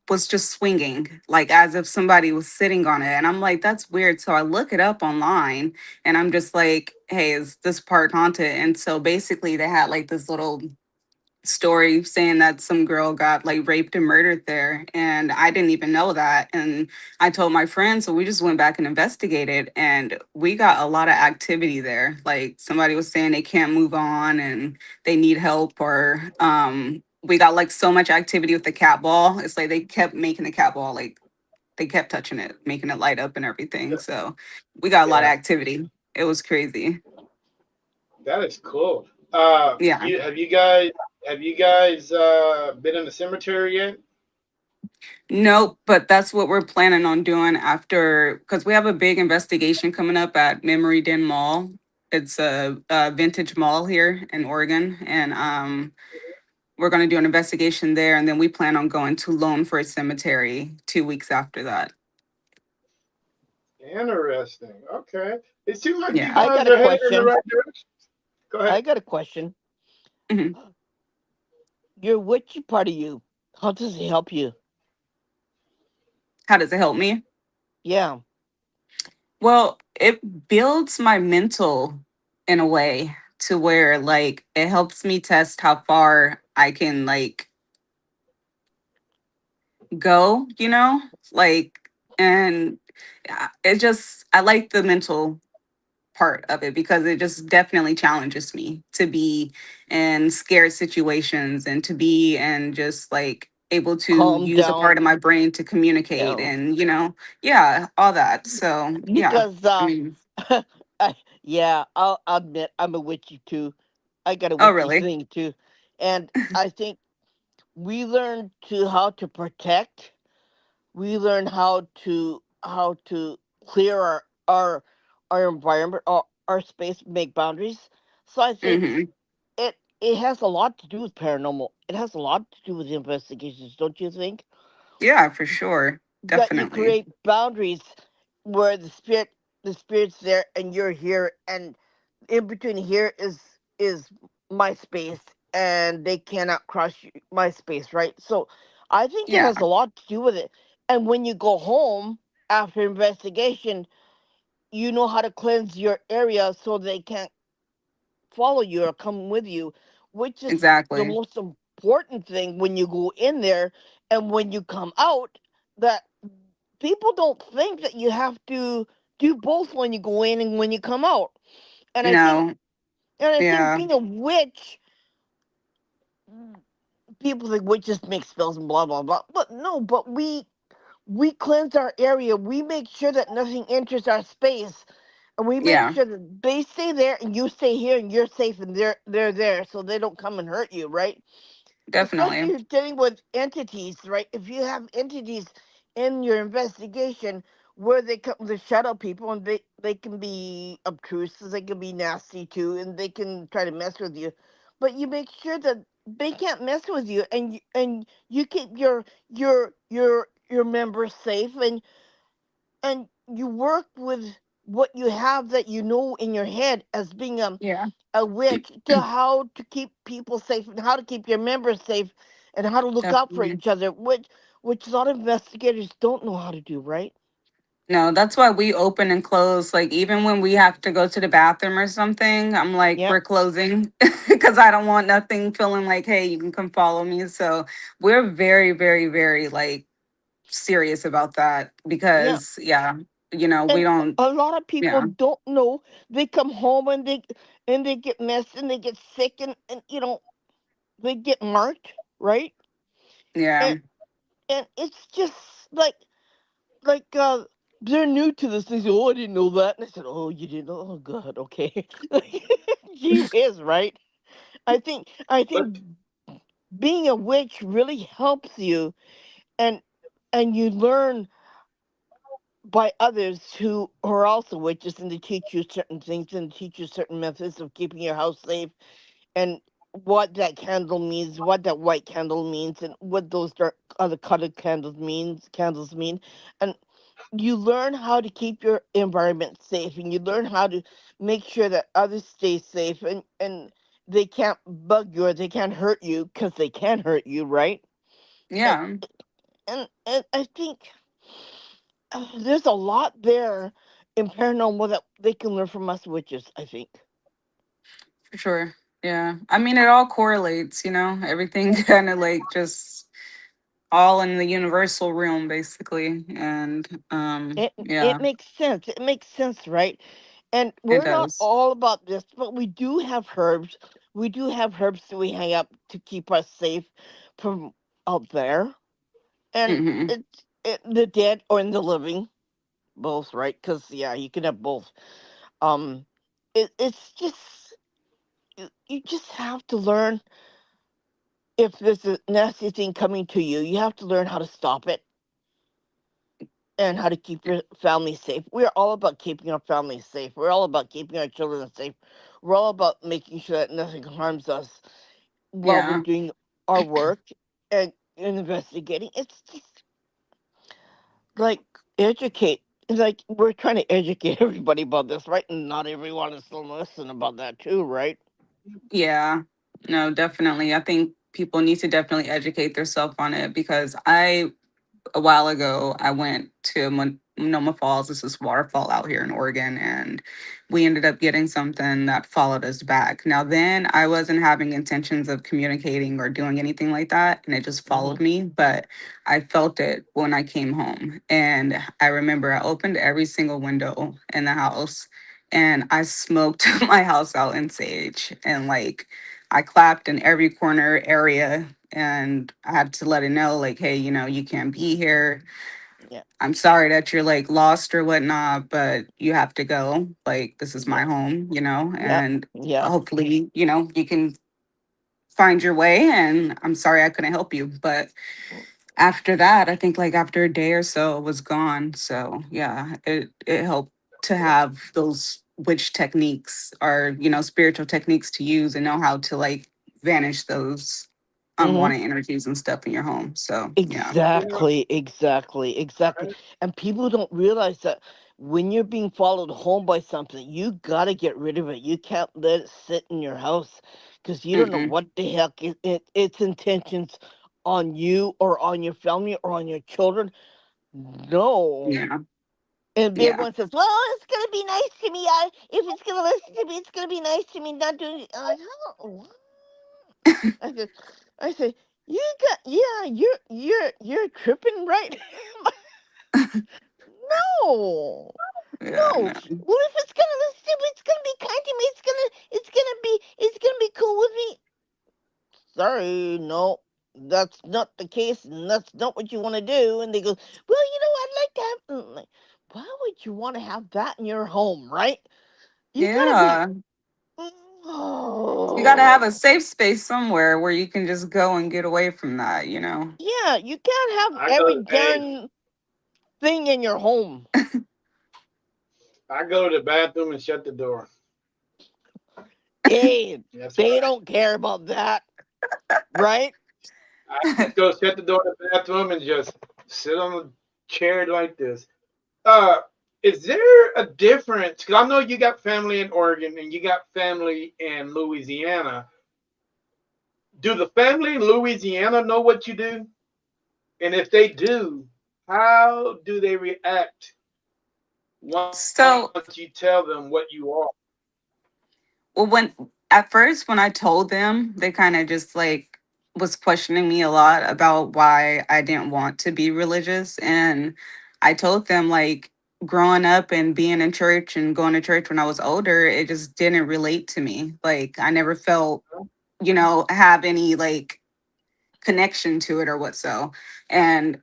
was just swinging, like as if somebody was sitting on it. And I'm like, that's weird. So I look it up online, and I'm just like, hey, is this park haunted? And so basically they had like this little story saying that some girl got like raped and murdered there, and I didn't even know that. And I told my friends, so we just went back and investigated, and we got a lot of activity there. Like somebody was saying they can't move on and they need help, or we got like so much activity with the cat ball. It's like they kept making the cat ball, like they kept touching it, making it light up and everything. So we got a lot of Yeah, activity. It was crazy. that is cool. Yeah. You have you guys been in the cemetery yet? Nope, but that's what we're planning on doing after, because we have a big investigation coming up at Memory Den Mall. It's a vintage mall here in Oregon, and we're going to do an investigation there, and then we plan on going to Lone for a Cemetery 2 weeks after that. Interesting. Okay. It seems like you Yeah. I guys got a are headed in the question. right direction. Go ahead. I got a question. Mhm. Your witchy part of you, how does it help you? How does it help me? Yeah, Well, it builds my mental in a way to where like it helps me test how far I can like go, like, and it just, I like the mental part of it because it just definitely challenges me to be in scared situations and to be and just like able to calm use a part down. of my brain to communicate Yeah, and, yeah, all that. So, yeah. because I mean, yeah, I'll admit I'm a witchy too. I got a oh, witchy really? thing too, and I think we learn to how to protect. We learn how to clear our environment, our space, make boundaries. So I think Hmm. it has a lot to do with paranormal. It has a lot to do with investigations, don't you think? Yeah, for sure. That you Definitely. create boundaries where the spirit's there and you're here, and in between here is my space, and they cannot cross my space, right? So I think it Yeah, has a lot to do with it. And when you go home after investigation, you know how to cleanse your area so they can't follow you or come with you, which is the exactly. most important thing when you go in there. And when you come out, that people don't think that you have to do both when you go in and when you come out. And I think No, and I think yeah, being a witch, people think witches make spells and blah blah blah. But no, but we cleanse our area. We make sure that nothing enters our space, and we make yeah, sure that they stay there and you stay here and you're safe and they're there so they don't come and hurt you, right? Especially if definitely. you're dealing with entities, right? If you have entities in your investigation where they come, the shadow people, and they can be obtrusive, they can be nasty too, and they can try to mess with you, but you make sure that they can't mess with you, and you keep your members safe, and you work with what you have that you know in your head as being Yeah, a witch, to how to keep people safe and how to keep your members safe and how to look out for definitely. each other, which a lot of investigators don't know how to do, right? No, that's why we open and close. Like even when we have to go to the bathroom or something, I'm like, Yeah, we're closing because I don't want nothing feeling like, hey, you can come follow me. So we're very, very, very like serious about that yeah. because yeah, we And don't. a lot of people Yeah, don't know. They come home and they get messed and they get sick, and they get marked, right? yeah, And and it's just like like they're new to this. They say, "Oh, I didn't know that," and I said, "Oh, you didn't know? Oh, God, okay." Gee whiz, right? I think But being a witch really helps you, and you learn by others who are also witches, and they teach you certain things and teach you certain methods of keeping your house safe, and what that candle means, what that white candle means, and what those dark other colored candles mean, and you learn how to keep your environment safe, and you learn how to make sure that others stay safe, and they can't bug you or they can't hurt you because they can hurt you, right? and yeah, and I think there's a lot there in paranormal that they can learn from us witches, I think. for sure. Yeah. I mean, it all correlates, you know, everything kind of like just all in the universal realm, basically. And It yeah, makes sense. It makes sense, right? And it we're not does. all about this, but we do have herbs. We do have herbs that we hang up to keep us safe from out there. And Hmm. the dead or in the living, both, right? Because yeah, you can have both. Um, it's just you just have to learn if there's a nasty thing coming to you. You have to learn how to stop it and how to keep your family safe. We're all about keeping our families safe. We're all about keeping our children safe. We're all about making sure that nothing harms us while we're Yeah. doing our work and investigating. It's just like educate. It's like we're trying to educate everybody about this, right? And not everyone is still listening about that too, right? Yeah. No, definitely. I think people need to definitely educate themselves on it because a while ago, I went to Monoma Falls. This is waterfall out here in Oregon, and we ended up getting something that followed us back. Now, then I wasn't having intentions of communicating or doing anything like that, and it just Hmm. followed me. But I felt it when I came home, and I remember I opened every single window in the house, and I smoked my house out in sage, and like I clapped in every corner area and I had to let it know, like, hey, you know, you can't be here. Yeah, I'm sorry that you're like lost or whatnot, but you have to go. Like, this is my yeah, home, you know, yeah, and yeah. hopefully, you know, you can find your way. And I'm sorry I couldn't help you. But after that, I think like after a day or so, it was gone. So yeah, it helped to have those witch techniques or, you know, spiritual techniques to use and know how to like vanish those Hmm. unwanted energies and stuff in your home. So yeah. Yeah, Exactly. And people don't realize that when you're being followed home by something, you gotta get rid of it. You can't let it sit in your house because you don't know Mm-mm. what the heck its intentions on you or on your family or on your children. No. Yeah. And Yeah. everyone says, "Well, it's gonna be nice to me. If it's gonna listen to me, it's gonna be nice to me." Not doing. I'm like, "Oh, I said, I said, you got, yeah, you're tripping, right?" No, Yeah. no. No. What if it's gonna listen to me? It's gonna be kind to me. It's gonna be cool with me. Sorry, no, that's not the case, and that's not what you want to do. And they go, well, I'd like to have. Like, why would you want to have that in your home, right? You gotta be. Yeah. You got to have a Oh, safe space somewhere where you can just go and get away from that, you know? yeah, you can't have I every go. Hey, darn thing in your home. I go to the bathroom and shut the door. Hey, That's what they don't care about that, right? I just go shut the door in the bathroom and just sit on the chair like this. Uh, is there a difference? Because I know you got family in Oregon and you got family in Louisiana. Do the family in Louisiana know what you do? And if they do, how do they react once you So, tell them what you are? well, when at first, when I told them, they kind of just like was questioning me a lot about why I didn't want to be religious. And I told them, like, growing up and being in church and going to church when I was older, it just didn't relate to me. Like, I never felt, you know, have any like connection to it or what so. And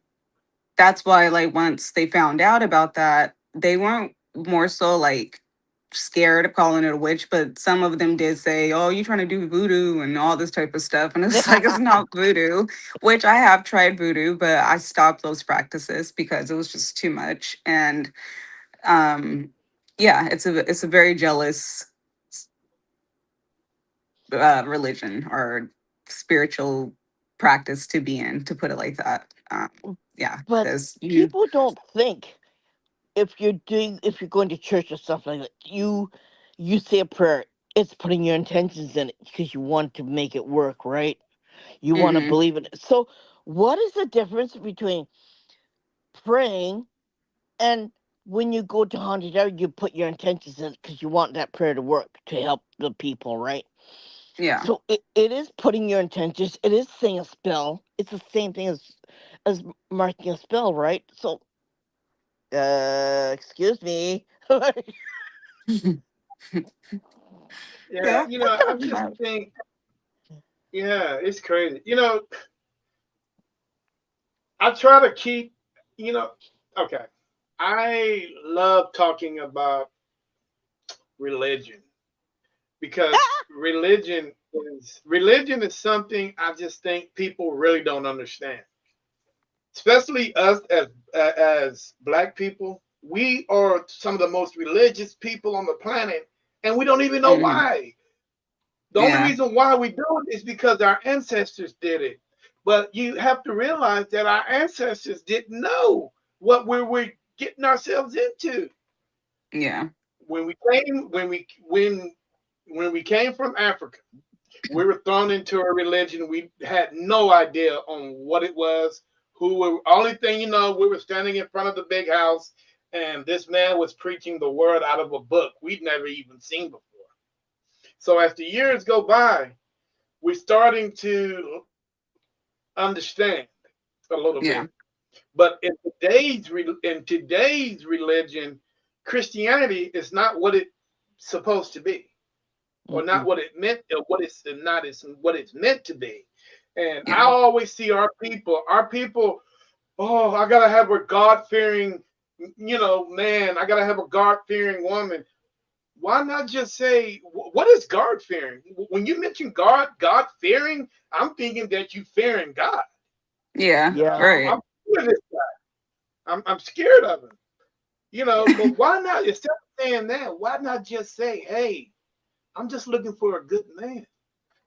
that's why like once they found out about that, they weren't more so like scared of calling it a witch, but some of them did say, oh, you trying to do voodoo and all this type of stuff. And it's like it's not voodoo, which I have tried voodoo, but I stopped those practices because it was just too much. And um yeah, it's a very jealous religion or spiritual practice to be in, to put it like that. Yeah, But because you. people don't think if you're going to church or stuff like that, you say a prayer. It's putting your intentions in it because you want to make it work, right? You want to Hmm. believe in it. So, what is the difference between praying and when you go to haunted area, you put your intentions in it because you want that prayer to work to help the people, right? Yeah. So it is putting your intentions. It is saying a spell. It's the same thing as marking a spell, right? So, excuse me. Yeah, Yeah. you know, I just think, yeah, it's crazy. You know, I try to keep, you know, okay. I love talking about religion because religion is something I just think people really don't understand, especially us as black people. We are some of the most religious people on the planet, and we don't even know Hmm. why. The only Yeah. reason why we do it is because our ancestors did it. But you have to realize that our ancestors didn't know what we were getting ourselves into. Yeah. When we came, when we came from Africa, we were thrown into a religion we had no idea on what it was. Who were only thing you know, we were standing in front of the big house, and this man was preaching the word out of a book we'd never even seen before. So as the years go by, we're starting to understand a little bit. Yeah. But in today's religion, Christianity is not what it's supposed to be, or not Mm-mm. what it meant, or what it's not is what it's meant to be. And I Yeah. always see our people. Oh, I gotta have a God fearing, man. I gotta have a God fearing woman. Why not just say what is God fearing? When you mention God fearing, I'm thinking that you fearing God. Yeah. Yeah. Right. I'm scared of this guy. I'm scared of him. But why not, instead of saying that, why not just say, hey, I'm just looking for a good man.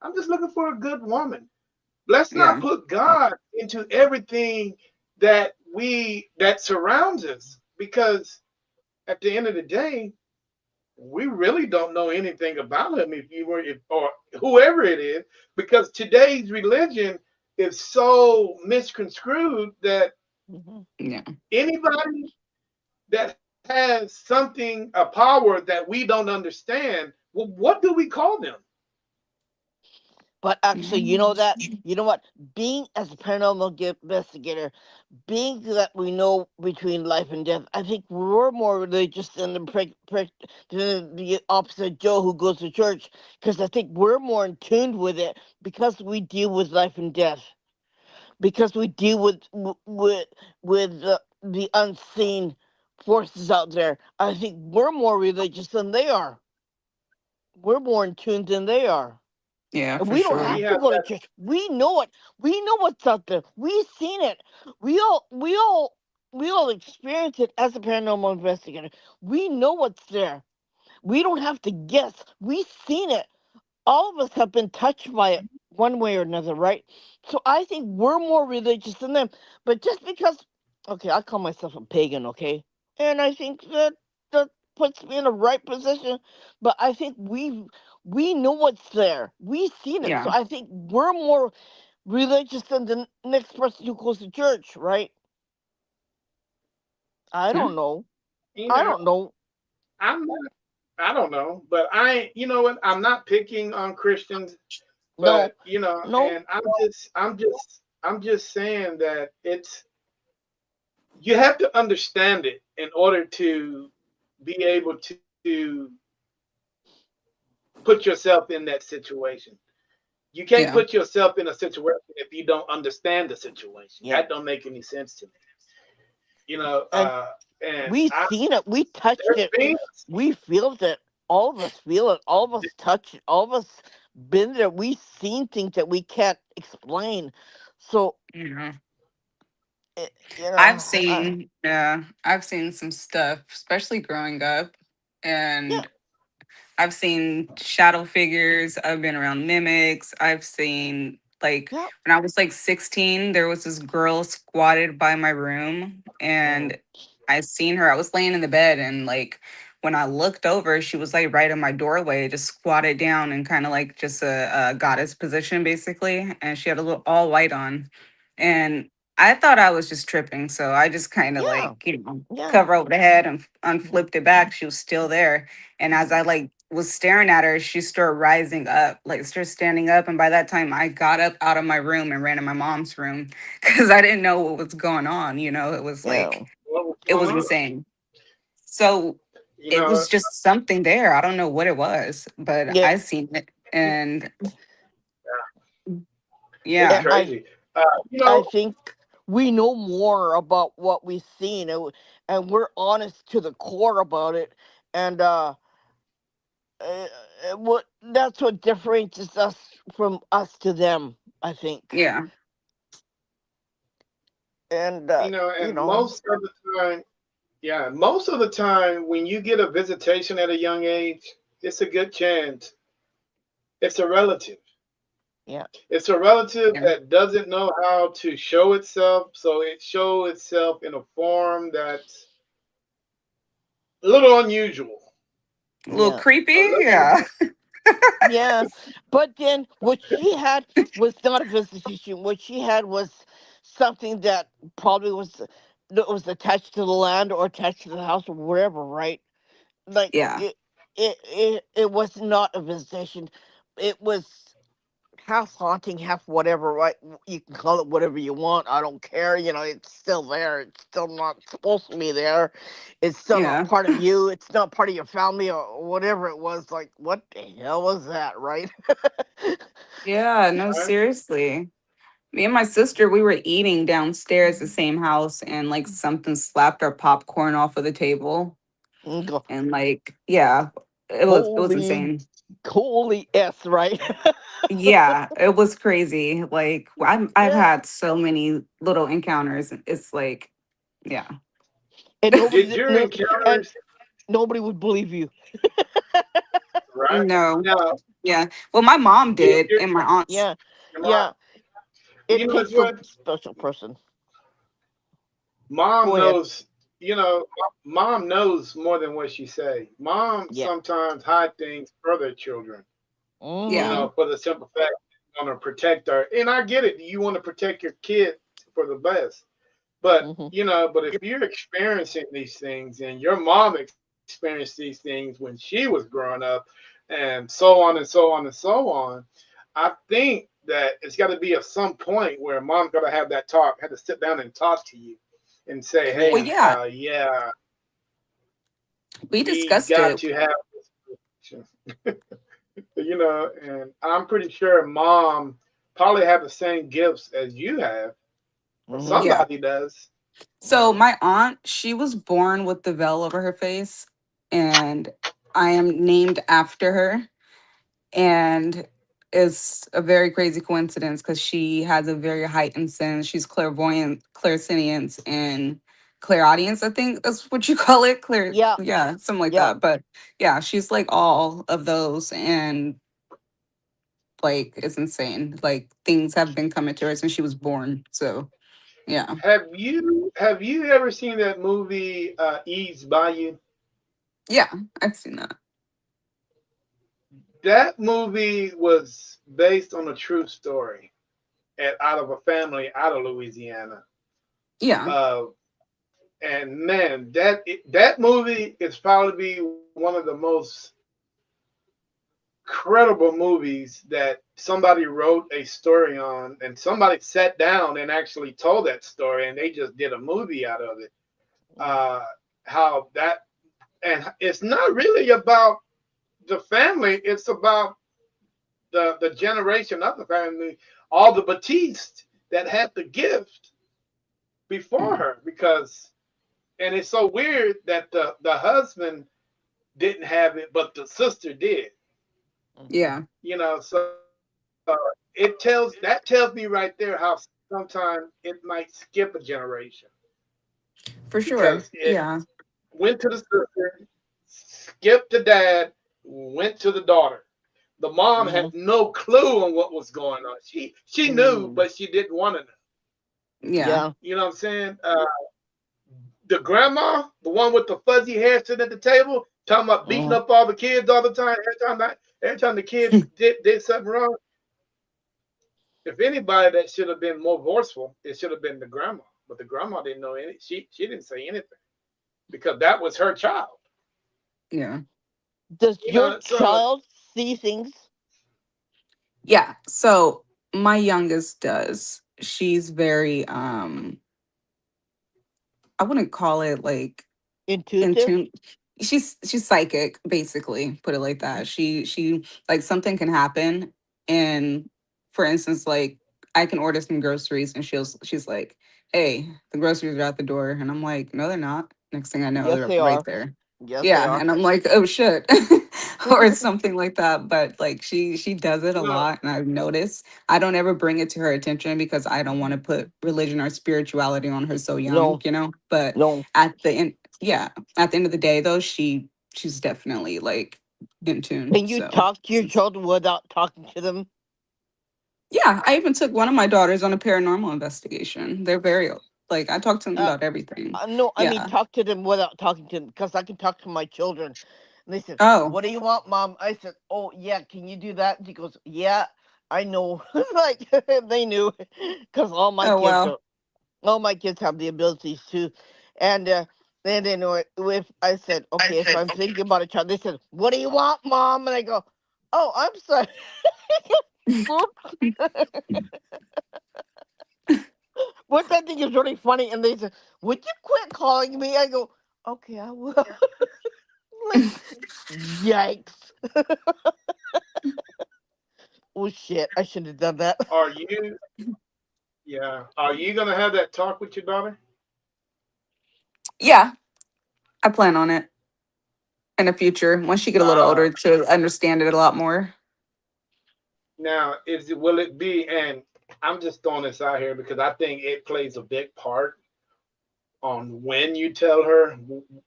I'm just looking for a good woman. Let's not Yeah. put God into everything that surrounds us, because at the end of the day, we really don't know anything about him, if you were if, or whoever it is, because today's religion is so misconstrued that Hmm. Yeah. anybody that has something, a power that we don't understand, well, what do we call them? But actually, you know Mhm. that, you know what? Being as a paranormal investigator, being that we know between life and death, I think we're more religious than than the opposite Joe who goes to church, because I think we're more in tune with it because we deal with life and death, because we deal with the unseen forces out there. I think we're more religious than they are. We're more in tune than they are. Yeah, And for we don't We sure. have to have go to that. church. We know it. We know what's out there. We've seen it. We all experience it as a paranormal investigator. We know what's there. We don't have to guess. We've seen it. All of us have been touched by it one way or another, right? So I think we're more religious than them. But just because, okay, I call myself a pagan, okay, and I think that puts me in the right position. But I think we know what's there. We've seen it. So Yeah. I think we're more religious than the next person who goes to church, right? I Yeah. don't know. You I know, don't know. I'm not. I don't know, but I. You know what? I'm not picking on Christians, No, but no. and I'm just saying that you have to understand it in order to be able to put yourself in that situation. You can't put Yeah. yourself in a situation if you don't understand the situation. Yeah. That don't make any sense to me. You know, And and we've seen it. We touched there's it. things. We feel it. All of us feel it. All of us touch it. All of us been there. We've seen things that we can't explain. So, Yeah. it, I've seen some stuff, especially growing up. yeah, And I've seen shadow figures. I've been around mimics. I've seen like yeah. when I was like 16, there was this girl squatted by my room Mm, and I seen her. I was laying in the bed and like when I looked over, she was like right in my doorway, just squatted down and kind of like just a goddess position basically. And she had a little all white on. And I thought I was just tripping. So I just kind of yeah, like, yeah. cover over the head and unflipped it back. She was still there. And as I like was staring at her, she started rising up, like started standing up. And by that time, I got up out of my room and ran to my mom's room because I didn't know what was going on. You know, it was Yeah. like, What was it going was on? insane. So You it know, was just something there. I don't know what it was, but Yeah. I seen it. And it's yeah, I crazy. You I know, think we know more about what we've seen, and we're honest to the core about it. And what that's what differentiates us from us to them, I think. yeah, And you and know, most of the time, yeah, most of the time when you get a visitation at a young age, it's a good chance it's a relative. yeah, It's a relative yeah, that doesn't know how to show itself, so it show itself in a form that's a little unusual. a little yeah, A creepy. little, Yeah, yeah. But then what she had was not a visitation. What she had was something that probably was attached to the land or attached to the house or wherever, right? Like yeah, it was not a visitation. It was half haunting, half whatever, right? You can call it whatever you want. I don't care. You know, it's still there. It's still not supposed to be there. It's still not yeah, part of you. It's not part of your family or whatever it was. Like, what the hell was that, right? yeah. No, right? seriously. Me and my sister, we were eating downstairs the same house, and like something slapped our popcorn off of the table, And go, and like, yeah, it was holy, insane. holy s, right? Yeah, it was crazy. Like I've Yeah, had so many little encounters. It's like, yeah, and Did your and encounters nobody would believe you. right no, now? yeah. Well, my mom Did did, and my aunts. Yeah, your mom? yeah. You It know takes a what? special person. Mom Go ahead. knows. Mom knows more than what she say. Mom Yeah. sometimes hide things for their children. Yeah, Mm-hmm. For the simple fact you want to protect her, and I get it. You want to protect your kid for the best. But Mm-hmm. but if you're experiencing these things and your mom experienced these things when she was growing up, and so on and so on and so on, I think that it's got to be at some point where mom's got to have that talk, had to sit down and talk to you, and say, well, Yeah. "Hey, yeah, yeah, we we discussed got it. to have this." And I'm pretty sure mom probably have the same gifts as you have, or Mm-hmm. Yeah. somebody does. So my aunt, she was born with the veil over her face, and I am named after her. And it's a very crazy coincidence because she has a very heightened sense. She's clairvoyant, clairsentience, and clairaudience. I think that's what you call it. Clear, Yeah. yeah, something like Yeah. that. But yeah, she's like all of those, and like it's insane. Like things have been coming to her since she was born. So yeah, Have you ever seen that movie Eve's Bayou? yeah, I've seen that. That movie was based on a true story out of a family out of Louisiana. Yeah, Uh, and man, that movie is probably one of the most credible movies that somebody wrote a story on, and somebody sat down and actually told that story, and they just did a movie out of it. Mm-hmm. Uh, how that, and it's not really about the family; it's about the generation of the family, all the Batiste that had the gift before mm, her, because and it's so weird that the husband didn't have it, but the sister did. Mm-hmm. yeah, So that tells me right there how sometimes it might skip a generation for because sure. it Yeah, went to the sister, skipped the dad, went to the daughter. The mom had Mm-hmm. no clue on what was going on. She knew, Mm. but she didn't want to know. yeah, Yeah. You know what I'm saying? The grandma, the one with the fuzzy hair sitting at the table, talking about beating Mm-hmm. up all the kids all the time. Every time the kids did something wrong, if anybody that should have been more forceful, it should have been the grandma. But the grandma didn't know any. She didn't say anything because that was her child. yeah. Does You your know, so child see things Yeah. So my youngest does. She's very I wouldn't call it like in intuitive? tune. She's psychic, basically, put it like that. She like something can happen, and for instance, like I can order some groceries and she's like, hey, the groceries are at the door, and I'm like, no, they're not. Next thing I know, Yes, they're they right are. there. Yes, they Yeah, are. and I'm like, oh shit. Or something like that. But like she does it a no, lot, and I've noticed I don't ever bring it to her attention because I don't want to put religion or spirituality on her so young, No, you know. But no. at the end, yeah, at the end of the day though, she's definitely like in tune. Can you So talk to your children without talking to them? yeah, I even took one of my daughters on a paranormal investigation. They're very like I talk to them Uh, about everything. no, I mean Yeah. talk to them without talking to them because I can talk to my children. And they said, Oh. "What do you want, Mom?" I said, "Oh yeah, can you do that?" And she goes, "Yeah, I know." Like they knew because Oh wow. all my kids have the abilities too, and then they know it. If I said, "Okay," if I'm thinking about a child, they said, "What do you want, Mom?" And I go, "Oh, I'm sorry." Oops. Which I think is really funny. And they said, "Would you quit calling me?" I go, "Okay, I will." Like, yikes. Oh shit, I should have done that. are you? Yeah, are you gonna have that talk with your daughter? Yeah, I plan on it in the future once she get a little Uh, older to understand it a lot more. Now, will it be? And I'm just throwing this out here because I think it plays a big part on when you tell her.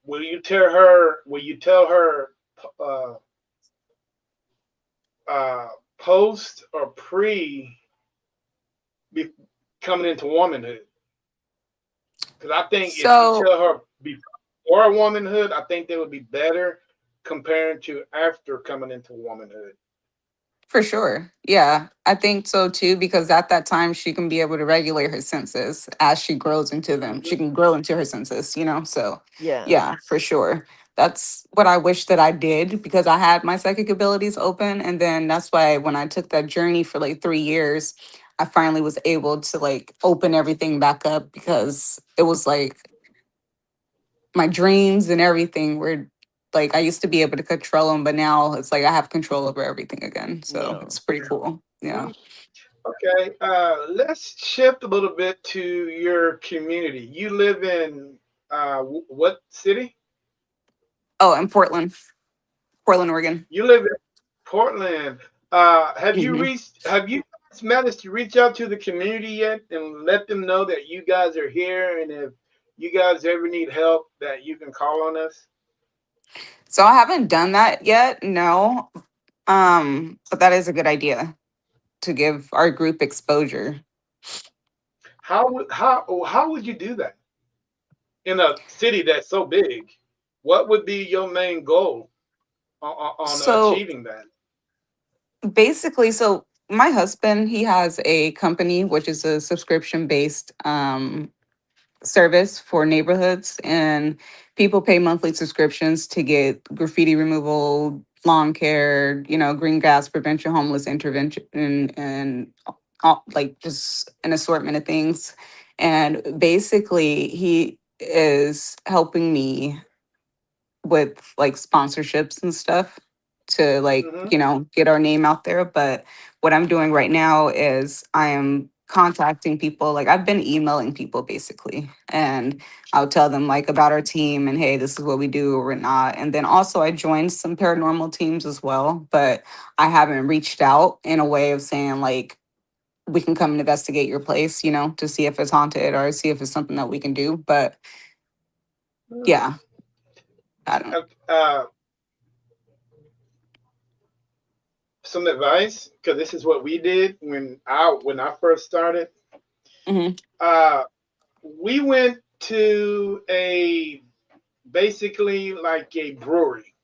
Will you tell her? Will you tell her uh, uh, post or pre be, coming into womanhood? Because I think if you So tell her before womanhood, I think they would be better compared to after coming into womanhood. for sure. Yeah, I think so too, because at that time she can be able to regulate her senses as she grows into them. She Hmm. can grow into her senses, you know? So, Yeah, yeah, for sure. That's what I wish that I did because I had my psychic abilities open. And then that's why when I took that journey for like 3 years, I finally was able to like open everything back up because it was like my dreams and everything were like I used to be able to control them, but now it's like I have control over everything again. So yeah. it's pretty cool. Yeah. Okay, let's shift a little bit to your community. You live in what city? Oh, and Portland, Oregon. You live in Portland. Have you Hmm. reached? Have you managed to reach out to the community yet and let them know that you guys are here, and if you guys ever need help, that you can call on us? So I haven't done that yet. No. But that is a good idea to give our group exposure. How would you do that in a city that's so big? What would be your main goal on So achieving that? basically, so my husband, he has a company which is a subscription based service for neighborhoods, and people pay monthly subscriptions to get graffiti removal, lawn care, green gas prevention, homeless intervention, and all, like just an assortment of things. And basically he is helping me with like sponsorships and stuff to like Hmm. get our name out there. But what I'm doing right now is I am contacting people. Like I've been emailing people basically, and I'll tell them like about our team and hey, this is what we do or we're not. And then also I joined some paranormal teams as well, but I haven't reached out in a way of saying like we can come and investigate your place, to see if it's haunted or see if it's something that we can do. But yeah, I don't. Uh, some advice because this is what we did when I first started. Mhm. Uh, we went to a basically like a brewery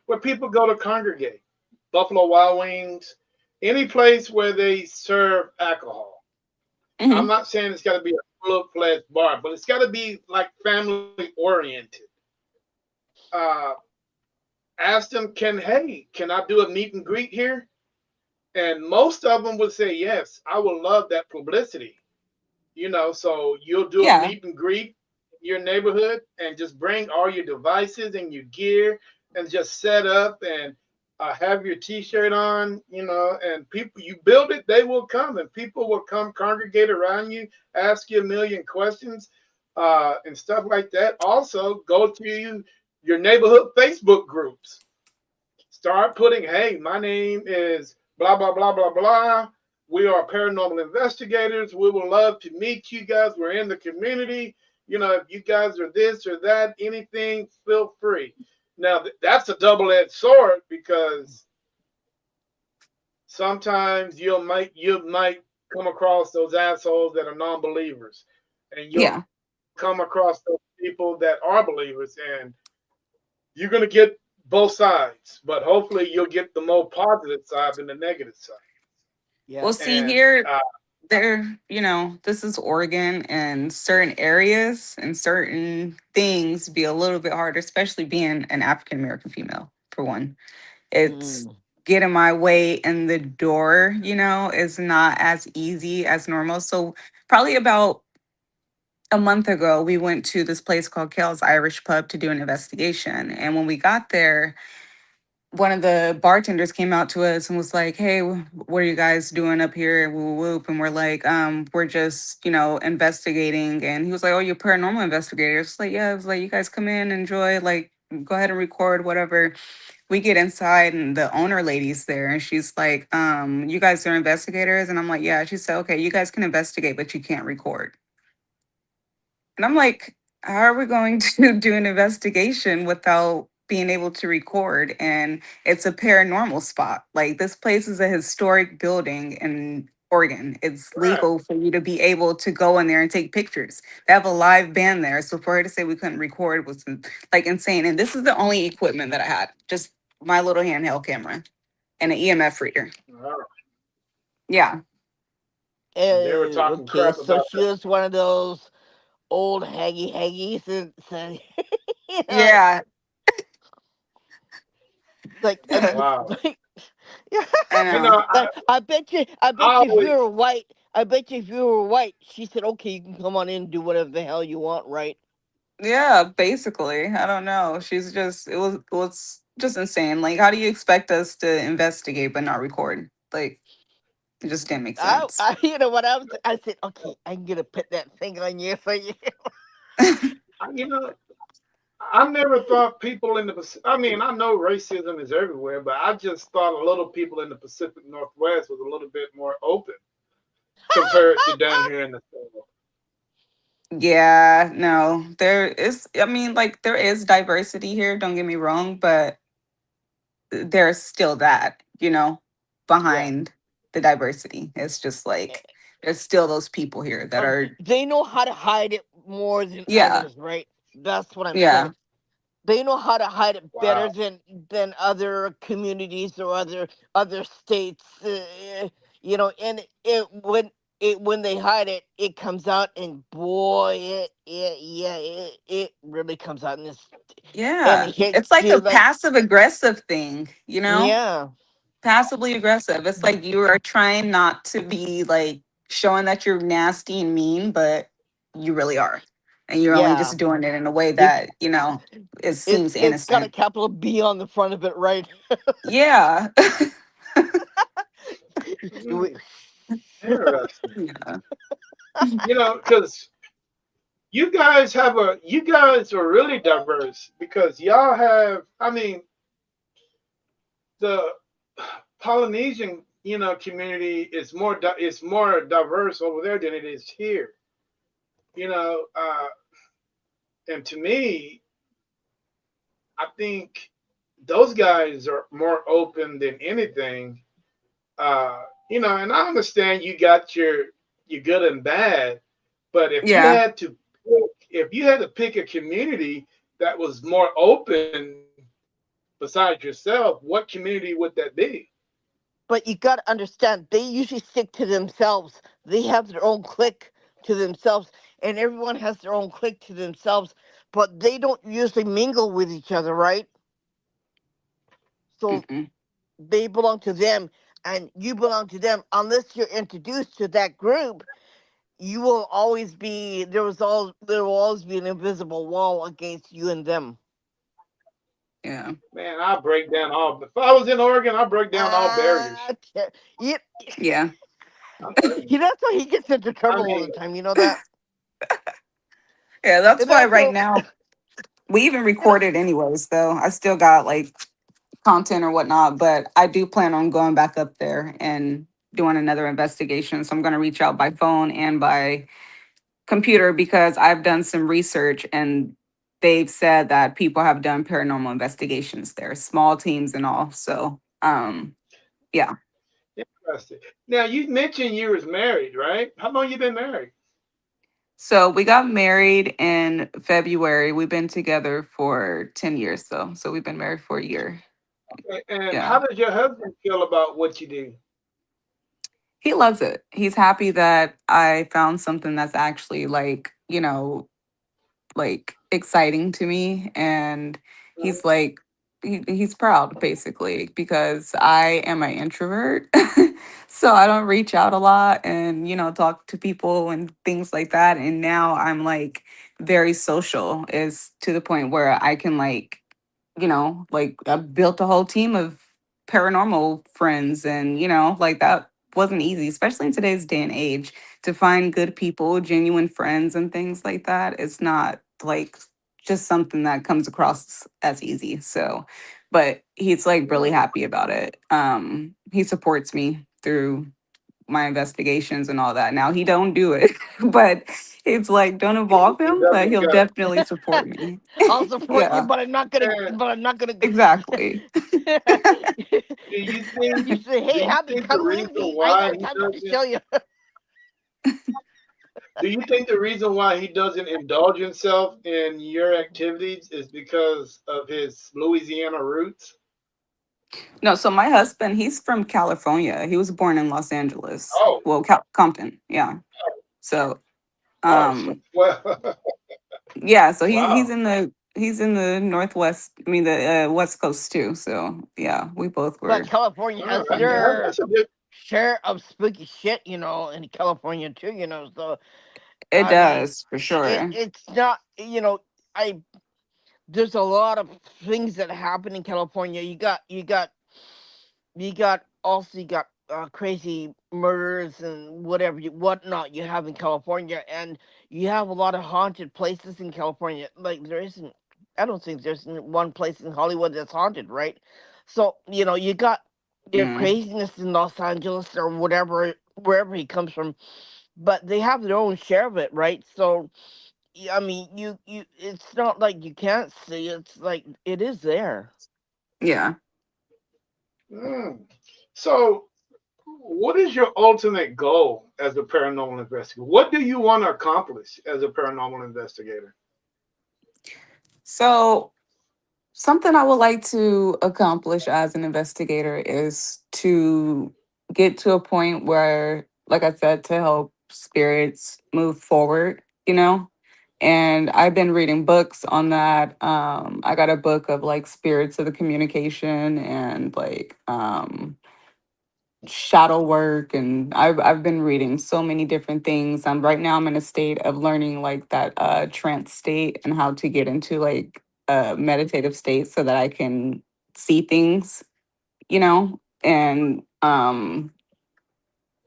where people go to congregate. Buffalo Wild Wings, any place where they serve alcohol. I'm Mhm. not saying it's got to be a full-fledged bar, but it's got to be like family oriented. Uh, ask them, can I do a meet and greet here? And most of them would say yes. I would love that publicity. So you'll do a Yeah. meet and greet in your neighborhood and just bring all your devices and your gear and just set up and have your t-shirt on, and people, you build it, they will come, and people will come congregate around you, ask you a million questions, and stuff like that. Also, go to your neighborhood Facebook groups. Start putting, hey, my name is blah, blah, blah, blah, blah. We are paranormal investigators. We would love to meet you guys. We're in the community. If you guys are this or that, anything, feel free. Now, that's a double edged sword because sometimes you might come across those assholes that are non believers, and you'll Yeah. come across those people that are believers, and you're going to get both sides, but hopefully you'll get the more positive side than the negative side. Well, Yeah. see And here, this is Oregon, and certain areas and certain things be a little bit harder, especially being an African American female, for one. It's Mm. getting my way in the door, is not as easy as normal. So, probably about a month ago, we went to this place called Kale's Irish Pub to do an investigation. And when we got there, one of the bartenders came out to us and was like, "Hey, what are you guys doing up here?" Whoop, whoop. And we're like, "We're just, investigating." And he was like, "Oh, you're paranormal investigators?" Like, yeah. I was like, "You guys come in, enjoy, like, go ahead and record whatever." We get inside and the owner lady's there and she's like, "You guys are investigators?" And I'm like, "Yeah." She said, "Okay, you guys can investigate, but you can't record." And I'm like, how are we going to do an investigation without being able to record? And it's a paranormal spot. Like, this place is a historic building in Oregon. It's right, legal for you to be able to go in there and take pictures. They have a live band there. So for her to say we couldn't record was like insane. And this is the only equipment that I had, just my little handheld camera and an EMF reader. wow. Yeah. And they were talking Okay, crap so about she was one of those old haggies and said, Yeah. like, that. I Wow. like, yeah, know. I, like, I I bet you if you always, were white, I bet you if you were white, she said, okay, you can come on in and do whatever the hell you want, right? Yeah, basically. I don't know. It was just insane. Like, how do you expect us to investigate but not record? Like, it just didn't make sense. You know what I said, okay, I'm gonna put that thing on you for you. I, you know, I never thought people in the Pacific, I mean, I know racism is everywhere, but I just thought a little people in the Pacific Northwest was a little bit more open compared to down here in the South. Yeah, no. I mean, like, there is diversity here, don't get me wrong, but there's still that, Yeah. behind the diversity. It's just like there's still those people here that are They know how to hide it more than yeah, others, right? That's what I'm yeah. saying. They know how to hide it Wow. better than other communities or other states. And when they hide it, it comes out, and boy, it really comes out, and Yeah. it hits It's like you a like, passive aggressive thing. yeah, Passively aggressive. It's like you are trying not to be like showing that you're nasty and mean, but you really are. And you're only yeah. just doing it in a way It's that, it it's seems it's got a innocent. capital B on the front of it, right? Yeah. We- Hmm, interesting. Yeah. Because you guys are really diverse because y'all have, I mean, the Polynesian, community is more diverse over there than it is here. You know, and to me, I think those guys are more open than anything. And I understand you got your good and bad, but Yeah. if you had to pick a community that was more open besides yourself, what community would that be? but you got to understand, they usually stick to themselves. They have their own clique to themselves, and everyone has their own clique to themselves. But they don't usually mingle with each other, right? So Mm-mm. they belong to them, and you belong to them. Unless you're introduced to that group, you will always be there will always be an invisible wall against you and them. Yeah. Man, I break down all. If I was in Oregon, I break down all barriers. Yeah, Yeah. I'm telling you. that's why he gets into I trouble all the mean, time. You know that. Yeah, that's And why right also, now we even you know, recorded anyways, though. I still got like content or whatnot, but I do plan on going back up there and doing another investigation. So I'm going to reach out by phone and by computer because I've done some research and they've said that people have done paranormal investigations there, small teams and all. So, yeah. interesting. Now you mentioned you was married, right? How long you been married? So we got married in February. We've been together for 10 years though. So we've been married for a year. And Yeah. how does your husband feel about what you do? He loves it. He's happy that I found something that's actually like, like exciting to me, and he's like he's proud basically because I am an introvert. So I don't reach out a lot and talk to people and things like that, and now I'm like very social is to the point where I can like like I built a whole team of paranormal friends, and like that wasn't easy, especially in today's day and age, to find good people, genuine friends, and things like that. It's not like just something that comes across as easy. So, but he's like really Mm, happy about it. He supports me through my investigations and all that. Now he don't do it, but it's like don't involve he him, but doesn't he'll go. definitely support me. I'll support you, Yeah, but I'm not gonna. And But I'm not gonna. exactly. do you think You say, do "Hey, you Happy, think the come with reason me. I why got he something to doesn't show you." do you think the reason why he doesn't indulge himself in your activities is because of his Louisiana roots? No, so my husband, he's from California. He was born in Los Angeles. Oh, Well, Compton, yeah. So, oh, so, um, well, yeah, so he's wow. in the northwest. I mean, the west coast too. So, yeah, we both But were. California has their That's a good. share of spooky shit, in California too. So It I mean, does for sure. it's not. I there's a lot of things that happen in California. You got crazy murders and whatnot you have in California, and you have a lot of haunted places in California. Like there isn't, I don't think there's one place in Hollywood that's haunted, right? So you got your Mm, craziness in Los Angeles or whatever, wherever he comes from, but they have their own share of it, right? So I mean, it's not like you can't see. It's like it is there. yeah. Mm. So, what is your ultimate goal as a paranormal investigator? What do you want to accomplish as a paranormal investigator? So something I would like to accomplish as an investigator is to get to a point where, like I said, to help spirits move forward, And I've been reading books on that. I got a book of like spirits of the communication and like shadow work, and I've been reading so many different things. Right now I'm in a state of learning like that trance state and how to get into like a meditative state so that I can see things, and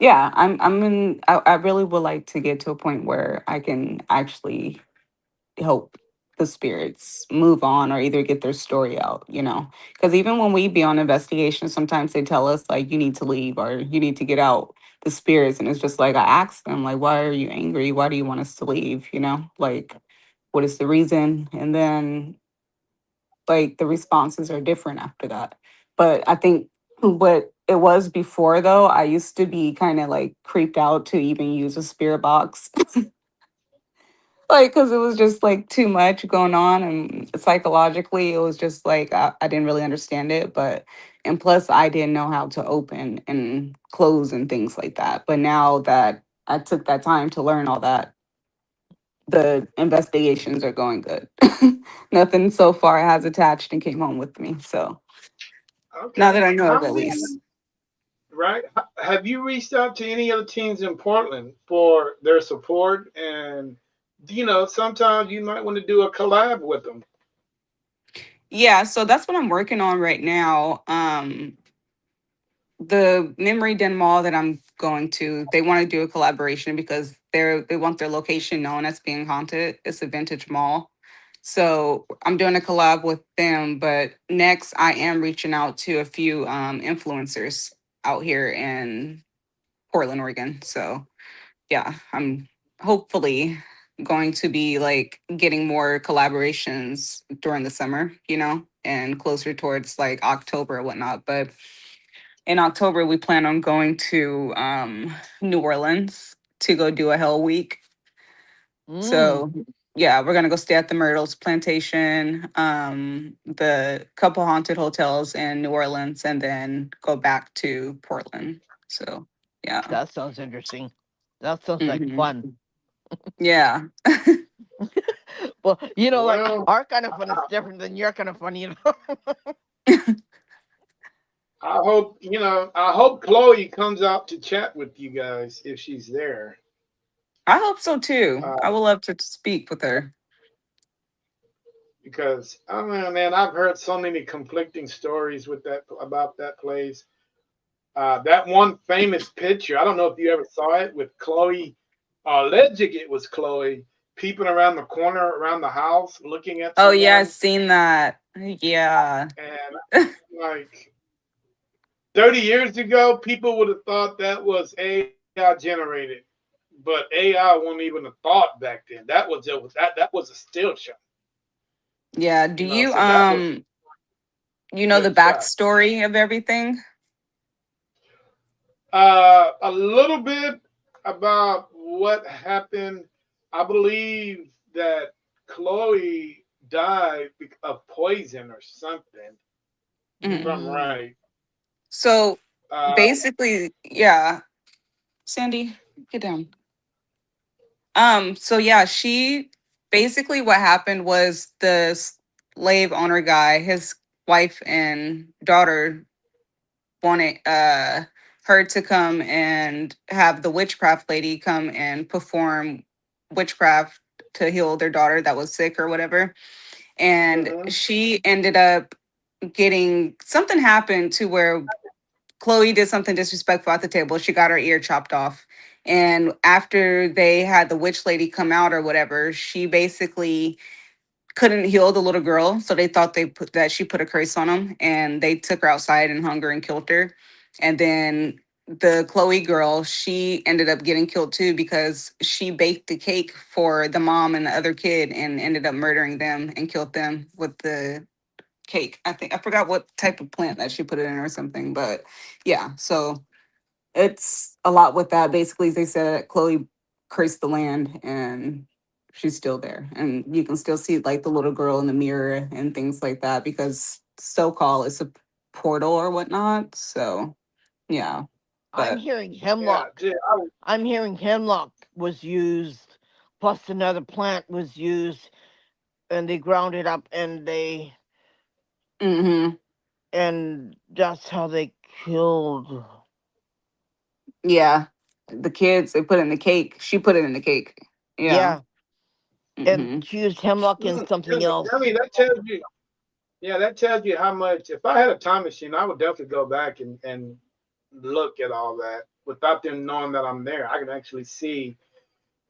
yeah, I really would like to get to a point where I can actually help the spirits move on or either get their story out, because even when we be on investigation, sometimes they tell us like you need to leave or you need to get out the spirits, and it's just like I ask them like, why are you angry, why do you want us to leave, like what is the reason, and then like the responses are different after that. But I think what it was before though, I used to be kind of like creeped out to even use a spirit box. Like, because it was just like too much going on, and psychologically, it was just like I didn't really understand it. But, and plus, I didn't know how to open and close and things like that. But now that I took that time to learn all that, the investigations are going good. Nothing so far has attached and came home with me. So, Not Okay. that I know How of, at many? least. Right? Have you reached out to any other teams in Portland for their support? And sometimes you might want to do a collab with them. Yeah, so that's what I'm working on right now. The Memory Den Mall that I'm going to, they want to do a collaboration because they want their location known as being haunted. It's a vintage mall. So I'm doing a collab with them, but next I am reaching out to a few influencers out here in Portland, Oregon. So yeah, I'm hopefully going to be like getting more collaborations during the summer, and closer towards like October or whatnot. But in October, we plan on going to New Orleans to go do a Hell Week. Mm, So yeah, we're gonna go stay at the Myrtles Plantation, the couple haunted hotels in New Orleans, and then go back to Portland. So yeah. that sounds interesting. That sounds like Hmm. fun. Yeah. Well, like Well, our kind of fun is different than your kind of fun. I hope Chloe comes out to chat with you guys if she's there. I hope so too. I Uh, would love to speak with her. because I don't know, man, I've heard so many conflicting stories with that about that place. That one famous picture, I don't know if you ever saw it with Chloe, alleged it was Chloe peeping around the corner around the house looking at Oh yeah, I've someone. seen that. Yeah. And like 30 years ago, people would have thought that was AI generated. But AI won't even have thought back then. That was a still shot. Yeah. Do you So that was the good shot. backstory of everything? A little bit about what happened. I believe that Chloe died of poison or something, if Mhm. I'm Mm, right. So Uh, basically, yeah, Sandy, get down. So yeah, she basically what happened was the slave owner guy, his wife and daughter wanted her to come and have the witchcraft lady come and perform witchcraft to heal their daughter that was sick or whatever. And mhm. she ended up getting something happened to where Chloe did something disrespectful at the table. She got her ear chopped off. And after they had the witch lady come out or whatever, she basically couldn't heal the little girl. So they thought that she put a curse on them, and they took her outside and hung her and killed her. And then the Chloe girl, she ended up getting killed too because she baked the cake for the mom and the other kid and ended up murdering them and killed them with the cake. I think I forgot what type of plant that she put it in or something, but yeah. So it's a lot with that. Basically, they said Chloe cursed the land and she's still there. And you can still see like the little girl in the mirror and things like that because so-called is a portal or whatnot. So yeah. I'm But hearing Yeah, hemlock. I'm hearing hemlock was used, plus another plant was used, and they ground it up, hmm and that's how they killed. yeah. The kids, they put it in the cake. She put it in the cake. Yeah. Yeah, and hmm she used hemlock and something I mean, else. that tells you. Yeah, that tells you how much. If I had a time machine, I would definitely go back and look at all that without them knowing that I'm there. I can actually see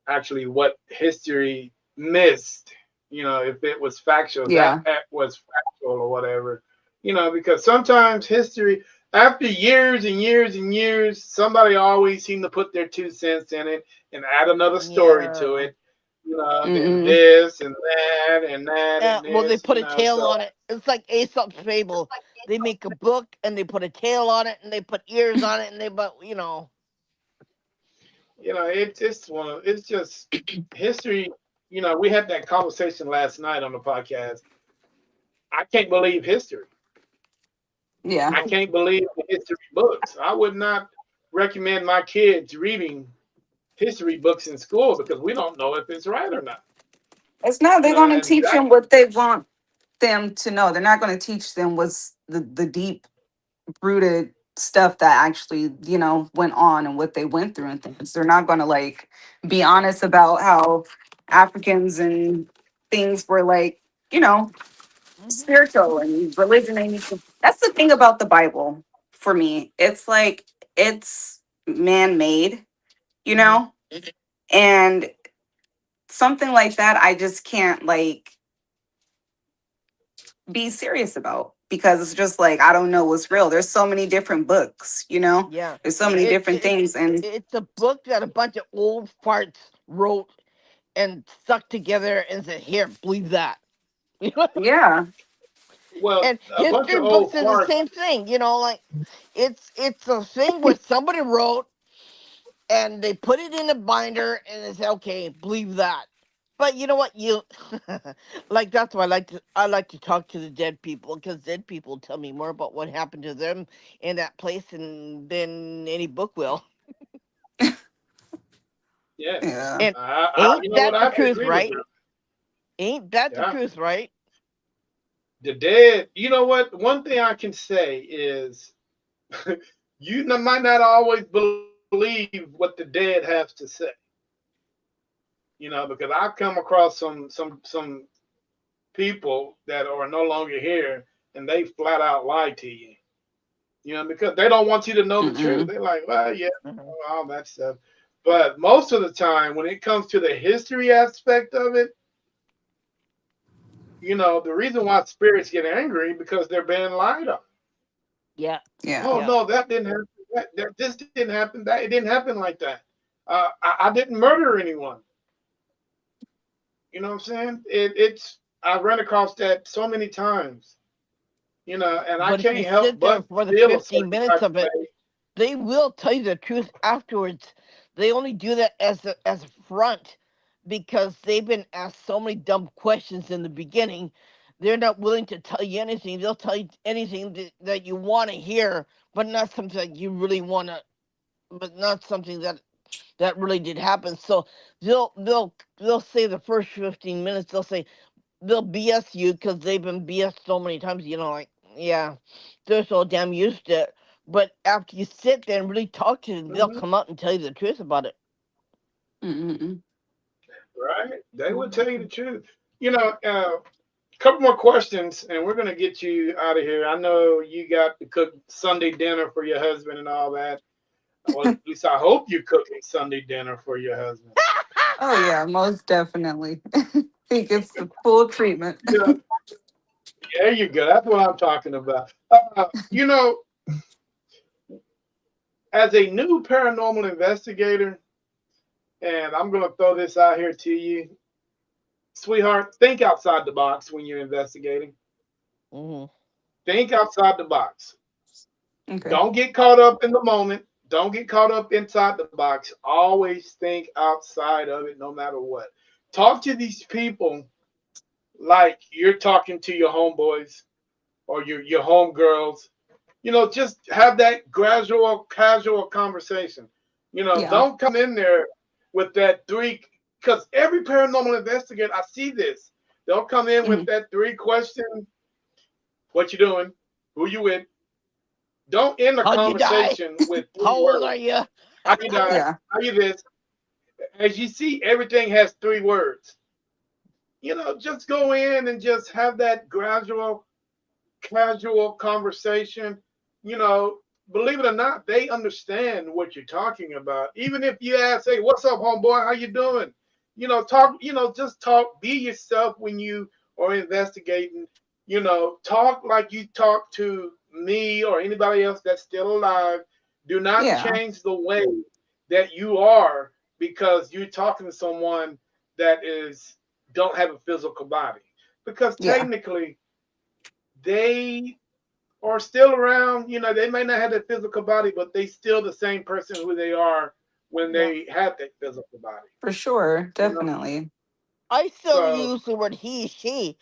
actually what history missed. If it was factual, Yeah. that was factual or whatever. Because sometimes history, after years and years and years, somebody always seem to put their 2 cents in it and add another story to Yeah. it. And hmm this and that and that and Well, they this. put a tail So on it. It's like Aesop's fable. They make a book and they put a tail on it and they put ears on it and they put. it's just history. We had that conversation last night on the podcast. I can't believe history. Yeah. I can't believe the history books. I would not recommend my kids reading history books in school because we don't know if it's right or not. It's not, they're going to And teach that them what they want them to know. They're not going to teach them what's the deep. rooted stuff that actually, went on and what they went through and things. They're not going to like be honest about how Africans and things were like, you know, Hmm. spiritual and religion. And that's the thing about the Bible for me. It's like it's man made, you Hmm. know, and something like that, I just can't like be serious about because it's just like I don't know what's real. There's so many different books, Yeah, There's so many it, different it things, and it's a book that a bunch of old farts wrote and stuck together and said, "Here, believe that." yeah, Well, And a bunch history of books old are the farts. same thing, like it's a thing where somebody wrote and they put it in a binder and they say, "Okay, believe that." But you know what? You like that's why I like to talk to the dead people because dead people tell me more about what happened to them in that place than any book will. Yes, yeah, And you ain't know what? that I the have to truth, agree with right? you. Ain't that the Yeah, truth, right? the dead. You know what? One thing I can say is might not always believe what the dead has to say. Because I've come across some people that are no longer here, and they flat out lie to you. Because they don't want you to know the truth. mm-mm, They're like, well, yeah, Hmm. all that stuff. But most of the time, when it comes to the history aspect of it, the reason why spirits get angry because they're being lied on. Yeah, Oh yeah, yeah. no, that didn't happen. This didn't happen. That it didn't happen like that. I didn't murder anyone. You know what I'm saying? It's I run across that so many times. And I But if you can't help sit there but for the feel a 15 certain minutes type of of it, way. they will tell you the truth afterwards. They only do that as a front because they've been asked so many dumb questions in the beginning. They're not willing to tell you anything. They'll tell you anything that you want to hear, but not something that you really want to. But not something that really did happen. So they'll say the first 15 minutes. They'll BS you because they've been BS so many times. Like yeah, they're so damn used to it. But after you sit there and really talk to them, they'll Mhm. come out and tell you the truth about it. mm-mm, Right? They will tell you the truth. Couple more questions, and we're gonna get you out of here. I know you got to cook Sunday dinner for your husband and all that. Well, at least I hope you're cooking Sunday dinner for your husband. oh yeah, most definitely. He gets the full treatment. Yeah, there you go. That's what I'm talking about. As a new paranormal investigator, and I'm gonna throw this out here to you, sweetheart. Think outside the box when you're investigating. Hmm. Think outside the box. Okay, Don't get caught up in the moment. Don't get caught up inside the box. Always think outside of it, no matter what. Talk to these people like you're talking to your homeboys or your homegirls. Just have that gradual, casual conversation. yeah, Don't come in there with that three, because every paranormal investigator, I see this. They'll come in with mhm, that three question: What you doing? Who you with? Don't end a How'd you die? conversation with three How old are words. you? How you die? yeah, How you this? As you see, everything has three words. Just go in and just have that gradual, casual conversation. You know, Believe it or not, they understand what you're talking about. Even if you ask, "Hey, what's up, homeboy? How you doing?" Talk. Just talk. Be yourself when you are investigating. Talk like you talk to me or anybody else that's still alive. Do not yeah, change the way that you are because you're talking to someone that is don't have a physical body. Because yeah, technically, they are still around. They may not have that physical body, but they still the same person who they are when Yeah. they had that physical body. for sure, You know, definitely. I still so use the word he, she,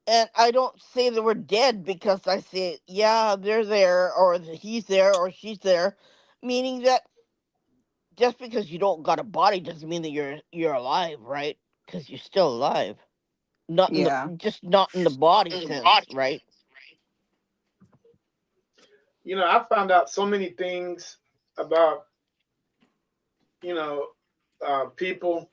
and I don't say the word dead because I say, yeah, they're there, or he's there, or she's there, meaning that just because you don't got a body doesn't mean that you're alive, right? Because you're still alive, not Yeah, not in the body sense, right? I found out so many things about, you know, people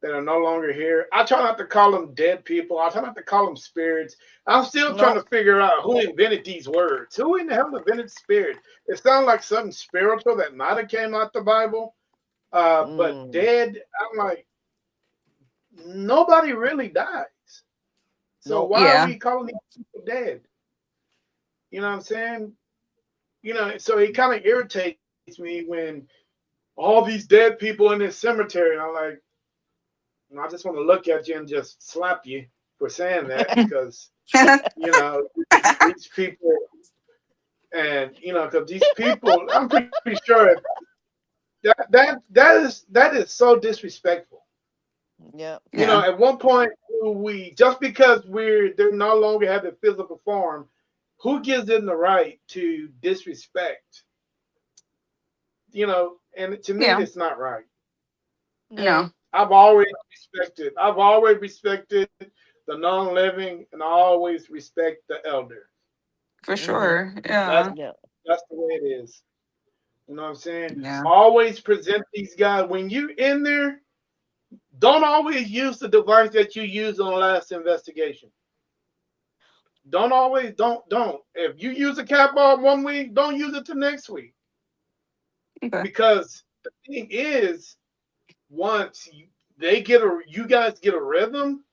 that are no longer here. I try not to call them dead people. I try not to call them spirits. I'm still trying No. to figure out who invented these words. Who in the hell invented spirit? It sounds like something spiritual that might have came out the Bible. But Mm, dead, I'm like, nobody really dies. So no. why are Yeah. we calling these people dead? You know what I'm saying? So it kind of irritates me when all these dead people in this cemetery, and I'm like, I just want to look at you and just slap you for saying that because you know these people, and because these people, I'm pretty sure that is so disrespectful. Yeah. Yeah. At one point, we just because they're no longer have the physical form, who gives them the right to disrespect? And to me, Yeah. it's not right. No. No, I've always respected the non-living, and I always respect the elder. for Mm-hmm. sure. That's Yeah. Yeah. that's the way it is. You know what I'm saying? Yeah. Always present these guys when you in there. Don't always use the device that you used on the last investigation. Don't. If you use a cat ball 1 week, don't use it the next week. Okay. Because the thing is, once you guys get a rhythm.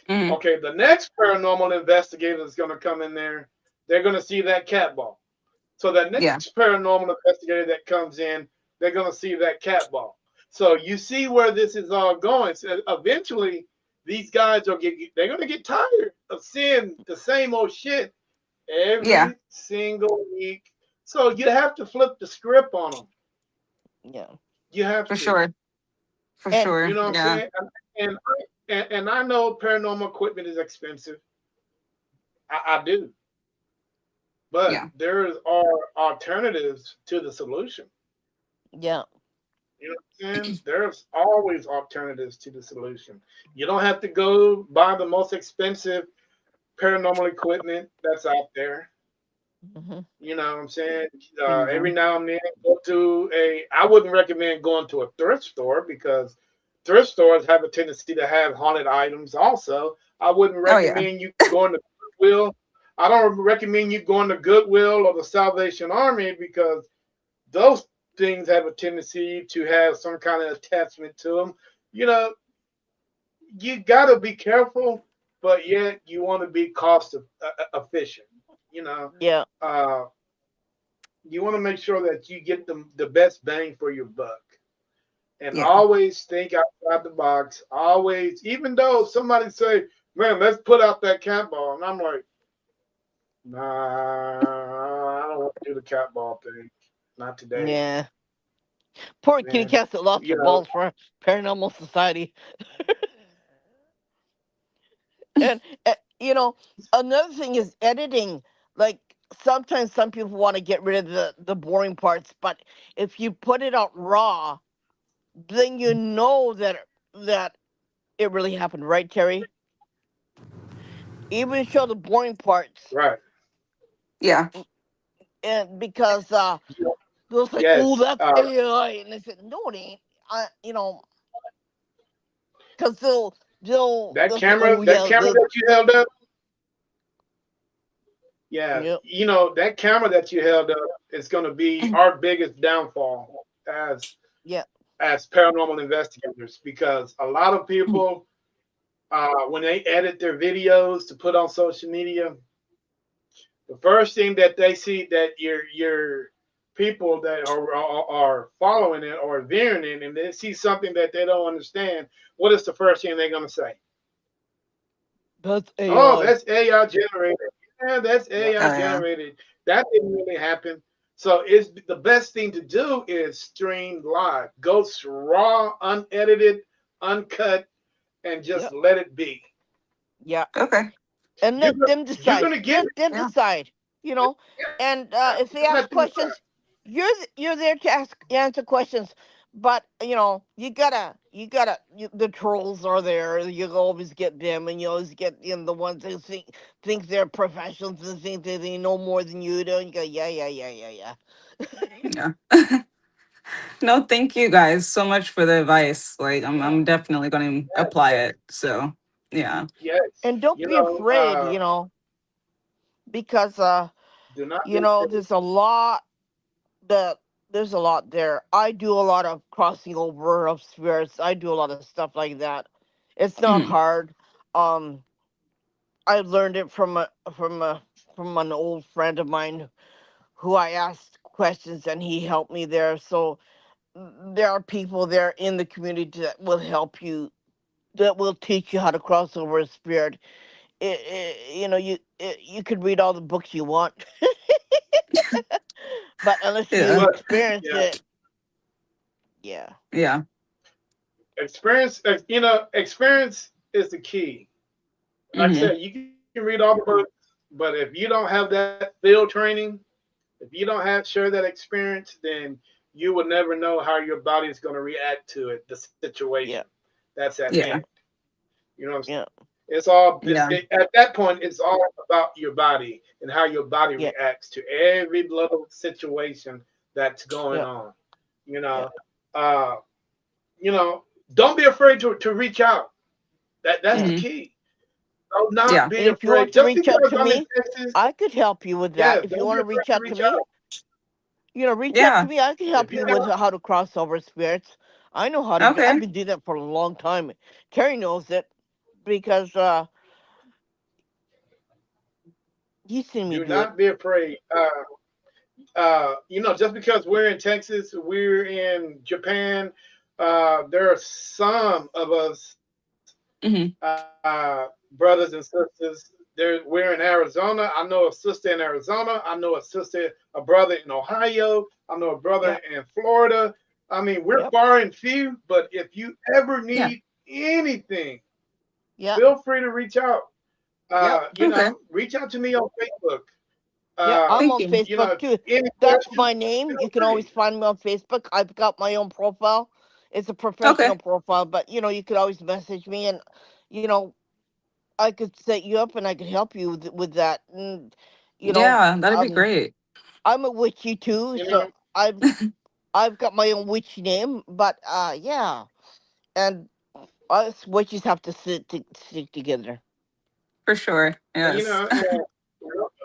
Hmm. Okay, the next paranormal investigator is going to come in there. They're going to see that cat ball. So the Yeah. next paranormal investigator that comes in, they're going to see that cat ball. So you see where this is all going. So eventually, these guys they're going to get tired of seeing the same old shit Yeah. every single week. So you have to flip the script on them. Yeah. You have For to. sure. For And sure. You know what I'm Yeah. saying? And I know paranormal equipment is expensive. I do. But Yeah. there are alternatives to the solution. yeah. You know what I'm saying? There's always alternatives to the solution. You don't have to go buy the most expensive paranormal equipment that's out there. Mm-hmm. You know what I'm saying? Yeah. Every now and then, I wouldn't recommend going to a thrift store because thrift stores have a tendency to have haunted items also. I wouldn't Oh yeah. recommend you going to Goodwill. I don't recommend you going to Goodwill or the Salvation Army because those things have a tendency to have some kind of attachment to them. You know, you got to be careful, but yet you want to be efficient. You know, Yeah. uh, you want to make sure that you get the best bang for your buck. And Yeah. always think outside the box. Always, even though somebody say, "Man, let's put out that cat ball," and I'm like, "Nah, I don't want to do the cat ball thing. Not today, Yeah. Poor kitty man." cats that lost their You know, balls for Paranormal Society. And another thing is editing. Like sometimes some people want to get rid of the boring parts, but if you put it out raw, then you know that it really happened, right, Terry? Even show the boring parts, right? Yeah. and because You know, they'll say, "Oh, yes. that's AI," and they said, "No, it ain't." Because That they'll say, camera, "Oh that yeah, camera that you held up, yeah, yep, that camera that you held up is going to be our biggest downfall yeah, as paranormal investigators because a lot of people, when they edit their videos to put on social media, the first thing that they see that your people that are following it or viewing it, and they see something that they don't understand, what is the first thing they're going to say? that's Oh, AI." that's AI generated. Yeah, that's Yep, AI Oh yeah. generated. That didn't really happen. So it's the best thing to do is stream live. Go raw, unedited, uncut, and just yep, let it be. yeah, Okay. and You're let go- them you're decide. gonna get Let it. them Yeah. decide. You know, Yeah, and if they just ask let them decide. questions, you're there to answer questions. But the trolls are there. You always get them, and you always get the ones who think they're professionals and think that they know more than you do. And you go, yeah, yeah, yeah, yeah, yeah. Yeah. No, thank you guys so much for the advice. Like, I'm definitely going to Yes, apply it. So, yeah. yes. And don't You be know, afraid, because do not be afraid. there's a lot that there's a lot there. I do a lot of crossing over of spirits. I do a lot of stuff like that. It's not Mhm. hard. Um, I learned it from a from an old friend of mine who I asked questions and he helped me there. So there are people there in the community that will help you, that will teach you how to cross over a spirit. You could read all the books you want, but unless you Yeah. But experience yeah, it, yeah, Yeah. experience. Experience is the key. Like I Hmm. said, you can read all the books, but if you don't have that field training, if you don't have share that experience, then you will never know how your body is going to react to it, the situation yeah, that's at hand. Yeah. You know what I'm saying? yeah, Yeah. At that point, it's all about your body and how your body yeah, reacts to every little situation that's going yeah, on. You yeah, know, uh, don't be afraid to reach out. That's yeah. the Hmm. key. Do not Yeah. be And if you want afraid. to Just reach out because to I'm in me, Texas, I could help you with that. yes, If you don't be want to afraid reach to out to reach me, out. reach out to Yeah. me. I can If help you you with have, how to cross over spirits. I know how to do. I've Okay. been doing that for a long time. Terry knows it because he's seen me do do it. not be afraid. Just because we're in Texas, we're in Japan. There are some of us, Hmm. brothers and sisters. We're in Arizona. I know a sister in Arizona. I know a brother in Ohio. I know a brother Yeah, in Florida. I mean, we're yep, far and few, but if you ever Yeah. need anything, yeah, feel free to reach out. yep, Okay. Reach out to me on Facebook. yeah. I'm Thank on you. Facebook too. Any That's questions, my name. feel You can always free. find me on Facebook. I've got my own profile. It's a Okay. professional profile, but you could always message me, and you know, I could set you up and I could help you with that. And you know, Yeah. That'd be um, great. I'm a witchy too, You so know, I've got my own witchy name. But yeah, and us witches have to stick together. For sure. and, you Yes. know,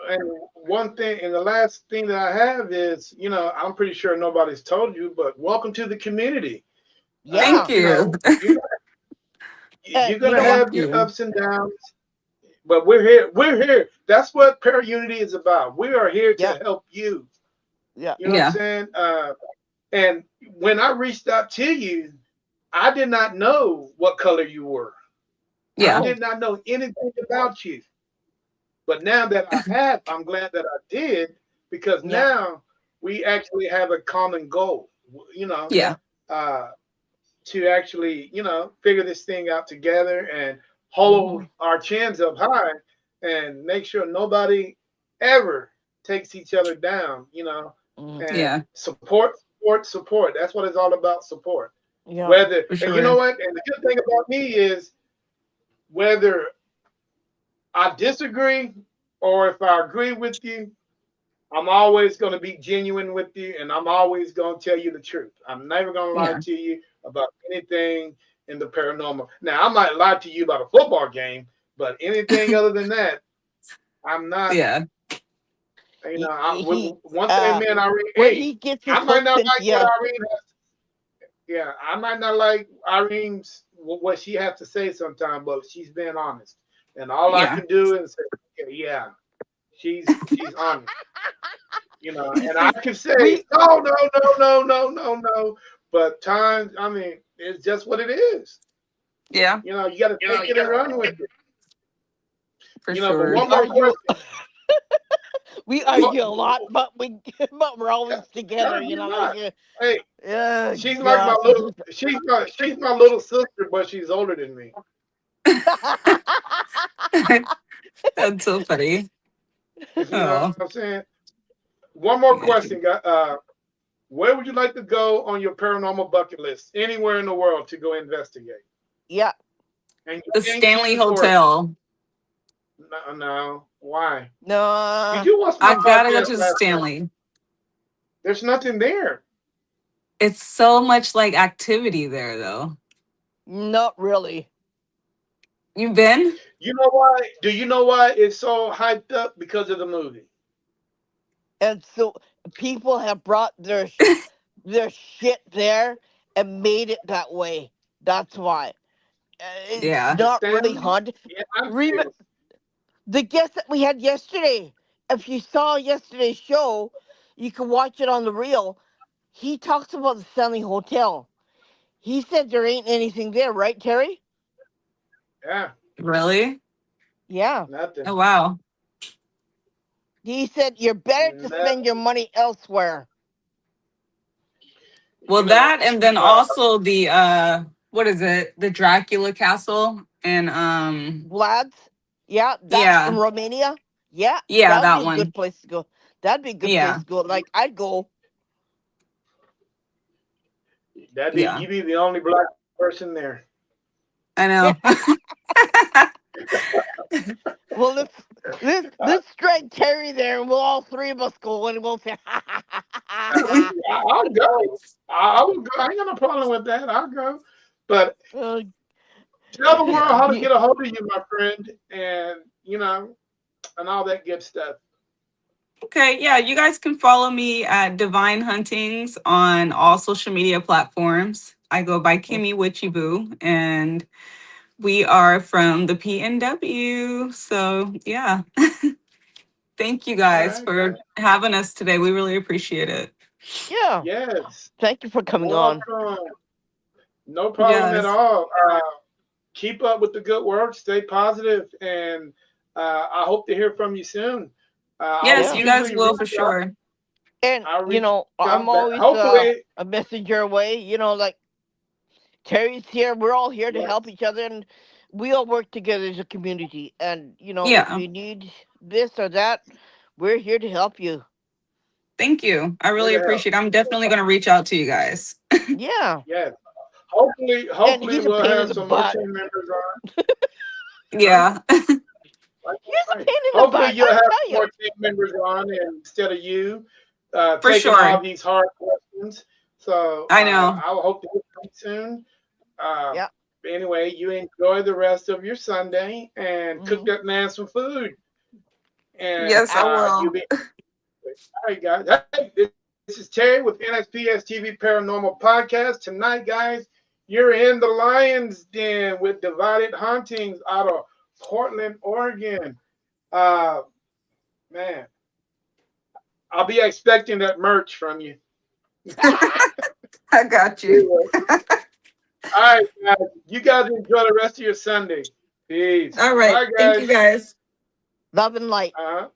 and one thing, and the last thing that I have is, I'm pretty sure nobody's told you, but welcome to the community. Thank Yeah, you. You you're you gonna know what? Thank have your you. ups and downs, but we're here. We're here. That's what Para Unity is about. We are here Yeah, to help you. yeah, You know what I'm Yeah. saying? And when I reached out to you, I did not know what color you were. I Yeah. no, did not know anything about you. But now that I have, I'm glad that I did because yeah, now we actually have a common goal, you know, Yeah. yeah, uh, to actually, figure this thing out together and hold hmm, our chins up high and make sure nobody ever takes each other down, hmm, and Yeah. support, support, support. That's what it's all about, support. yeah, Whether, For and you know sure. what? And the good thing about me is whether I disagree or if I agree with you, I'm always going to be genuine with you and I'm always going to tell you the truth. I'm never going to lie Yeah. to you about anything in the paranormal. Now, I might lie to you about a football game, but anything other than that, I'm not, Yeah. he one thing, man, Irene, when hey, he gets his I might hooks not into like what you, Irene has, yeah, I might not like Irene's, what she has to say sometimes, but she's being honest. And all I Yeah. can do is say, yeah, she's honest. you And I see, can say, we no, no, no, no, no, no, no. But times, I mean, it's just what it is. Yeah. You got to take it and run with it. For But sure. we one more argue question. we What, argue a lot, but but we're yeah, always no, together. you're Like not. Hey, she's like my God. little, she's my little sister, but she's older than me. That's so funny. You know what I'm Oh. saying? One more Yeah. question, Where would you like to go on your paranormal bucket list? Anywhere in the world to go investigate. Yeah. And you The can't Stanley choose for Hotel. no, no. Why? Did No, you watch my I gotta go podcast to the last night? Stanley. There's nothing there. It's so much like activity there, though. not really. You've been? You know why? Do you know why it's so hyped up? Because of the movie. And so people have brought their shit there and made it that way. That's why. It's Yeah. The not really Stanley? haunted. Yeah, I'm Remember serious. the guest that we had yesterday. If you saw yesterday's show, you can watch it on the reel. He talks about the Stanley Hotel. He said there ain't anything there, right, Terry? Yeah, Really? Yeah. nothing. Oh, wow. He said you're better to Nothing. spend your money elsewhere. Well, You know, that and then uh, also the what is it? The Dracula Castle and Vlad's, yeah, that in yeah. Romania. Yeah, Yeah, that would be that a good one. place to go. That'd be a good place Yeah. to go. Like I'd go. that'd be Yeah. you be the only black person there. I know. Well, let's drag Terry there, and we'll all three of us go, and we'll say, I'll go. I'll go. I ain't got no problem with that. I'll go. But uh, tell the world Yeah. how to yeah, get a hold of you, my friend, and and all that good stuff. Okay, yeah, you guys can follow me at Divine Huntings on all social media platforms. I go by Kimmy Witchy Boo, and we are from the PNW. So, yeah, thank you All guys right, for guys. having us today. We really appreciate it. yeah. Yes. Thank you for coming on. Welcome. No problem at Yes. all. Keep up with the good work. Stay positive, and I hope to hear from you soon. I will Yes, Yeah, you guys usually will reach for out. sure. and I'll reach I'm out back. always Hopefully, a messenger away. Like Terry's here. We're all here to help yes, each other, and we all work together as a community. And if Yeah, you need this or that, we're here to help you. thank you. I here really to help. appreciate it. I'm definitely going to reach out to you guys. Yeah, Yes. Hopefully, and hopefully he's a we'll pain in have the some more butt. team members on. Huh? Yeah, Like, He's a right. pain in the Hopefully, butt. you'll I have tell some you. more team members on instead of you for taking sure. all these hard questions. So I know. I will hope to hear from you soon. Uh, Yeah. anyway, you enjoy the rest of your Sunday and cook Hmm. that man some food. And Yes, I you'll will. be all right, guys. Hey, this is Terry with Nspstv Paranormal Podcast. Tonight, guys, you're in the Lion's Den with Divided Hauntings out of Portland, Oregon. Uh, man, I'll be expecting that merch from you. I got you. Anyway, all right, guys. You guys enjoy the rest of your Sunday. Peace. All right. Bye, Thank you guys. guys. Love and light. Uh-huh.